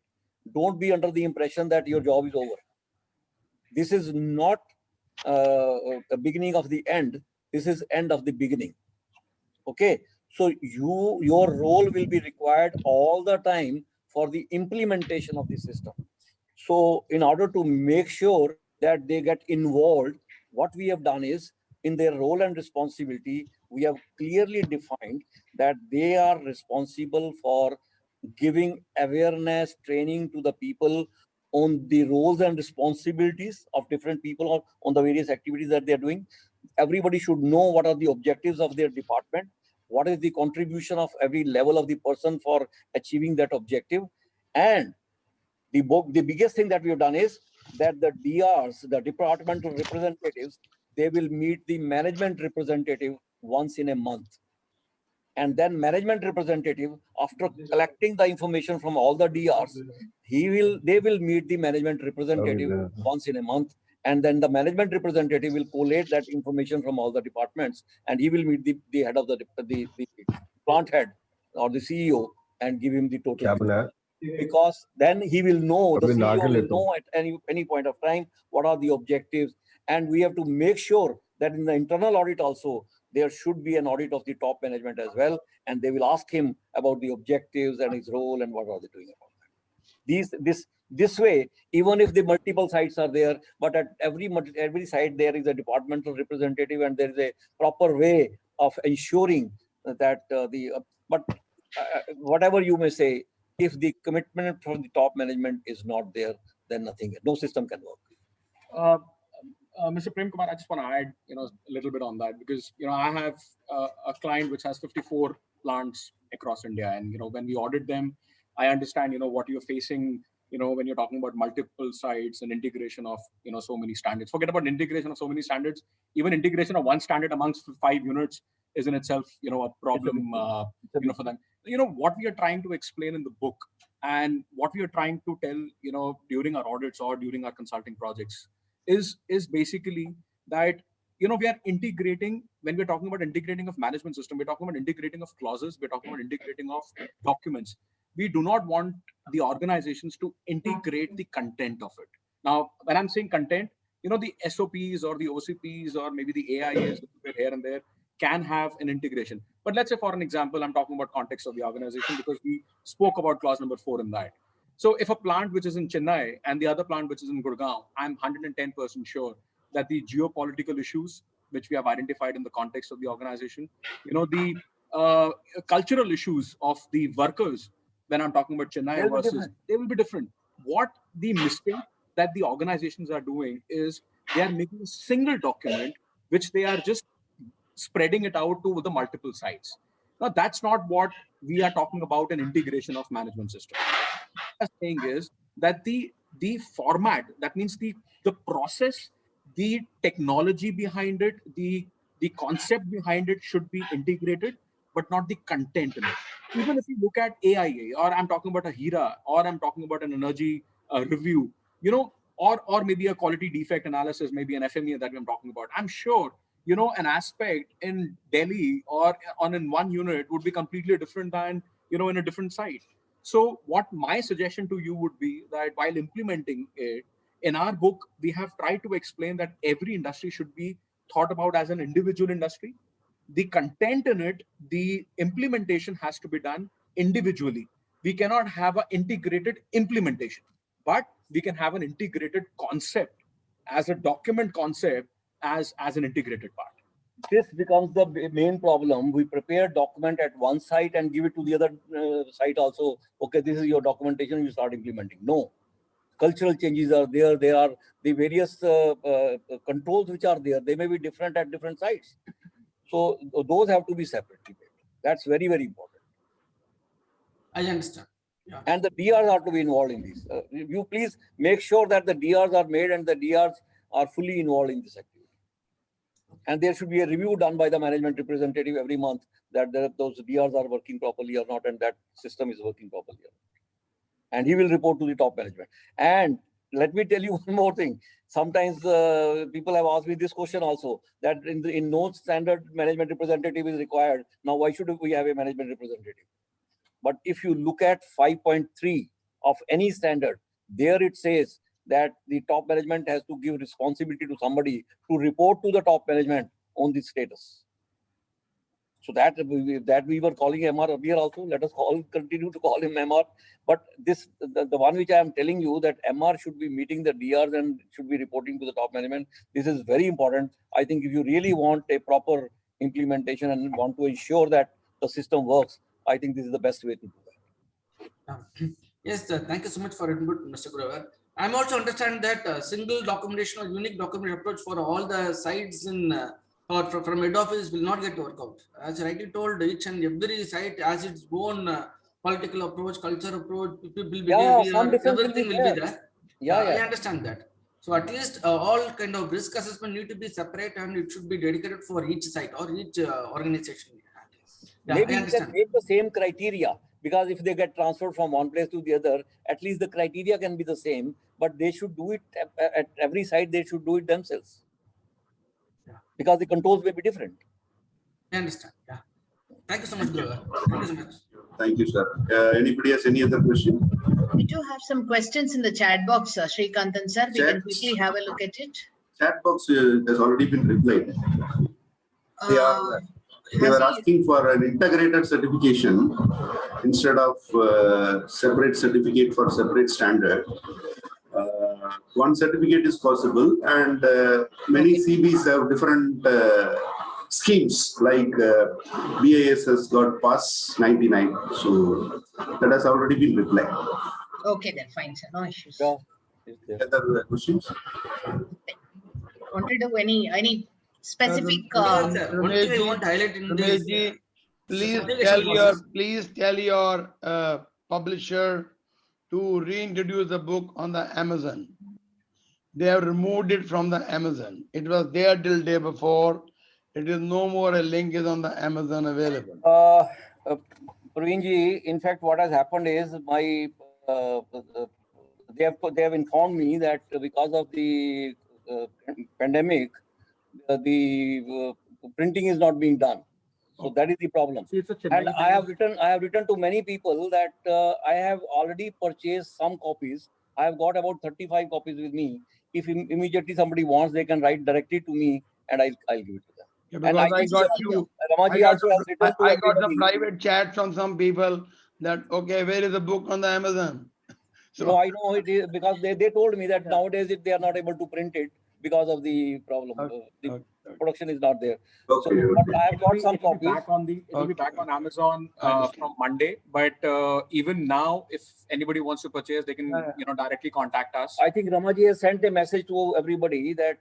Speaker 1: don't be under the impression that your job is over. This is not the beginning of the end. This is end of the beginning. Okay. So your role will be required all the time for the implementation of the system. So in order to make sure that they get involved, what we have done is, in their role and responsibility, we have clearly defined that they are responsible for giving awareness training to the people on the roles and responsibilities of different people on the various activities that they're doing. Everybody should know what are the objectives of their department, what is the contribution of every level of the person for achieving that objective. And the biggest thing that we have done is that the DRs, the departmental representatives, they will meet the management representative once in a month. And then management representative, after collecting the information from all the DRs, they will meet the management representative once in a month. And then the management representative will collate that information from all the departments, and he will meet the head of the plant head or the CEO and give him the total. Because then he will know, the CEO will know at any point of time what are the objectives. And we have to make sure that in the internal audit also, there should be an audit of the top management as well. And they will ask him about the objectives and his role and what are they doing about that. This way, even if the multiple sites are there, but at every site there is a departmental representative, and there is a proper way of ensuring that whatever you may say, if the commitment from the top management is not there, then no system can work.
Speaker 4: Mr. Prem Kumar, I just want to add, a little bit on that, because, I have a client which has 54 plants across India. And, when we audit them, I understand, what you're facing, when you're talking about multiple sites and integration of, so many standards. Forget about integration of so many standards. Even integration of one standard amongst 5 units is in itself, a problem, for them. What we are trying to explain in the book, and what we are trying to tell, during our audits or during our consulting projects, is basically that we are integrating. When we're talking about integrating of management system, we're talking about integrating of clauses, we're talking about integrating of documents. We do not want the organizations to integrate the content of it. Now, when I'm saying content, the SOPs or the OCPs or maybe the AIAs here and there can have an integration. But let's say, for an example, I'm talking about context of the organization, because we spoke about clause number 4 in that. So if a plant which is in Chennai and the other plant which is in Gurgaon, I'm 110% sure that the geopolitical issues which we have identified in the context of the organization, the cultural issues of the workers, when I'm talking about Chennai versus, they will be different. What the mistake that the organizations are doing is they are making a single document which they are just spreading it out to the multiple sites. Now, that's not what we are talking about in integration of management system. What I'm saying is that the format, that means the process, the technology behind it, the concept behind it should be integrated, but not the content in it. Even if you look at AIA, or I'm talking about a HERA, or I'm talking about an energy review, or maybe a quality defect analysis, maybe an FMEA that I'm talking about, I'm sure an aspect in Delhi or in one unit would be completely different than in a different site. So what my suggestion to you would be that while implementing it, in our book, we have tried to explain that every industry should be thought about as an individual industry. The content in it, the implementation has to be done individually. We cannot have an integrated implementation, but we can have an integrated concept as a document concept as an integrated part.
Speaker 1: This becomes the main problem. We prepare document at one site and give it to the other site also. Okay, this is your documentation, you start implementing. No, cultural changes are there. There are the various controls which are there. They may be different at different sites. So those have to be separately made. That's very, very important.
Speaker 6: I understand. Yeah.
Speaker 1: And the DRs are to be involved in this. You please make sure that the DRs are made and the DRs are fully involved in this activity. And there should be a review done by the management representative every month that those DRs are working properly or not, and that system is working properly. And he will report to the top management. And let me tell you one more thing. Sometimes people have asked me this question also, that in no standard management representative is required. Now, why should we have a management representative? But if you look at 5.3 of any standard, there it says that the top management has to give responsibility to somebody to report to the top management on the status. So that we were calling MR earlier also. Let us continue to call him MR. But this, the one which I am telling you, that MR should be meeting the DRs and should be reporting to the top management. This is very important. I think if you really want a proper implementation and want to ensure that the system works, I think this is the best way to do that.
Speaker 6: Yes, sir. Thank you so much for your input, Mr. Grover. I'm also understand that single documentation or unique document approach for all the sites in or from head office will not get to work out. As rightly told, each and every site has its own political approach, culture approach, people behavior, everything will be there.
Speaker 1: Yeah,
Speaker 6: I understand that. So at least all kind of risk assessment need to be separate and it should be dedicated for each site or each organization.
Speaker 1: Yeah, maybe you can take the same criteria, because if they get transferred from one place to the other, at least the criteria can be the same, but they should do it at every site. They should do it themselves, because the controls may be different.
Speaker 6: I understand. Yeah. Thank you so much, Grover. Thank you so much.
Speaker 2: Thank you, sir. Anybody has any other question?
Speaker 3: We do have some questions in the chat box, Srikantan sir. We can quickly have a look at it.
Speaker 2: Chat box has already been replied. They were asking for an integrated certification instead of separate certificate for separate standard. One certificate is possible, and many CBs have different schemes, like BIS has got PAS 99. So that has already been replied.
Speaker 3: Okay, then fine, sir. No issues.
Speaker 2: Yeah. Other questions?
Speaker 3: Wanted to any specific
Speaker 6: One thing I want to highlight in this,
Speaker 7: please tell your publisher to reintroduce the book on the Amazon. They have removed it from the Amazon. It was there till day before. It is no more a link is on the Amazon available.
Speaker 1: Praveenji, in fact, what has happened is my they have informed me that because of the pandemic, the printing is not being done. So that is the problem. And I have written to many people that I have already purchased some copies. I have got about 35 copies with me. If immediately somebody wants, they can write directly to me and I'll give it to them.
Speaker 7: Yeah, and I got the private chat from some people that, okay, where is the book on the Amazon?
Speaker 1: No, I know it is because they told me that nowadays they are not able to print it because of the problem. The production is not there. So but I have got some copies.
Speaker 4: It'll be back on Amazon from Monday. But even now, if anybody wants to purchase, they can directly contact us.
Speaker 1: I think Ramaji has sent a message to everybody that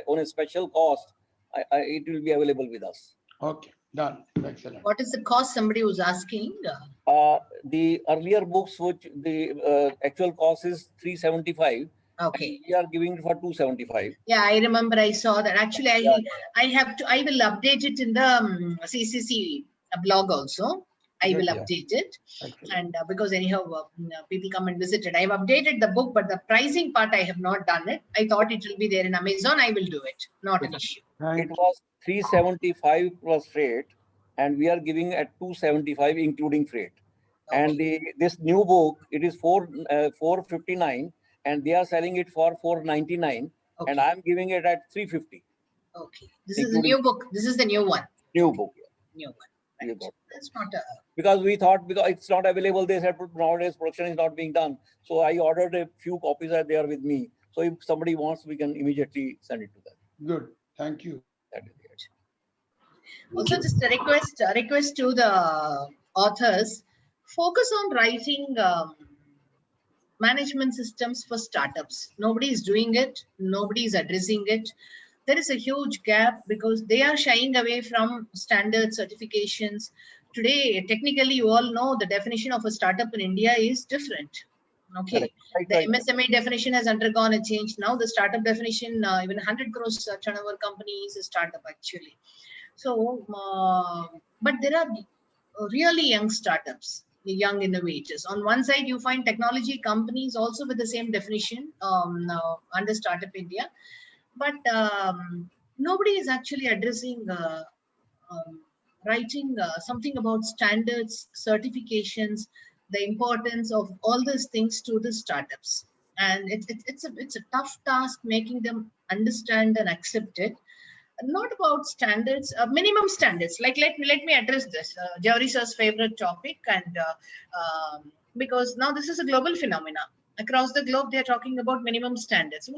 Speaker 1: on a special cost, it will be available with us.
Speaker 7: Okay, done. Excellent.
Speaker 3: What is the cost? Somebody was asking.
Speaker 1: The earlier books, which the actual cost is 375.
Speaker 3: Okay.
Speaker 1: We are giving it for 275.
Speaker 3: Yeah, I remember I saw that. Actually, I will update it in the CCC blog also. I will update it. And because anyhow, people come and visit it. I've updated the book, but the pricing part, I have not done it. I thought it will be there in Amazon. I will do it. Not an issue.
Speaker 1: It was 375 plus freight, and we are giving at 275 including freight.
Speaker 3: Okay.
Speaker 1: And this new book, it is 459, and they are selling it for 499,
Speaker 3: Okay.
Speaker 1: and I'm giving it at 350.
Speaker 3: Okay. This is the new book. This is the new one.
Speaker 1: New book.
Speaker 3: New one. Right. That's not a...
Speaker 1: Because we thought because it's not available, they said nowadays production is not being done. So I ordered a few copies that they are with me. So if somebody wants, we can immediately send it to them.
Speaker 7: Good. Thank you.
Speaker 1: That is it.
Speaker 3: Also, just a request to the authors, focus on writing management systems for startups. Nobody is doing it. Nobody is addressing it. There is a huge gap because they are shying away from standard certifications. Today, technically, you all know the definition of a startup in India is different. Okay.
Speaker 1: Right.
Speaker 3: The MSME definition has undergone a change. Now the startup definition, even 100 crores turnover company is a startup actually. So, but there are really young startups, the young innovators. On one side, you find technology companies also with the same definition under Startup India. But nobody is actually addressing writing something about standards, certifications, the importance of all these things to the startups. And it's a tough task making them understand and accept it. Not about standards, minimum standards. Like let me address this, Jawhari sir's favorite topic, and because now this is a global phenomena. Across the globe, they are talking about minimum standards.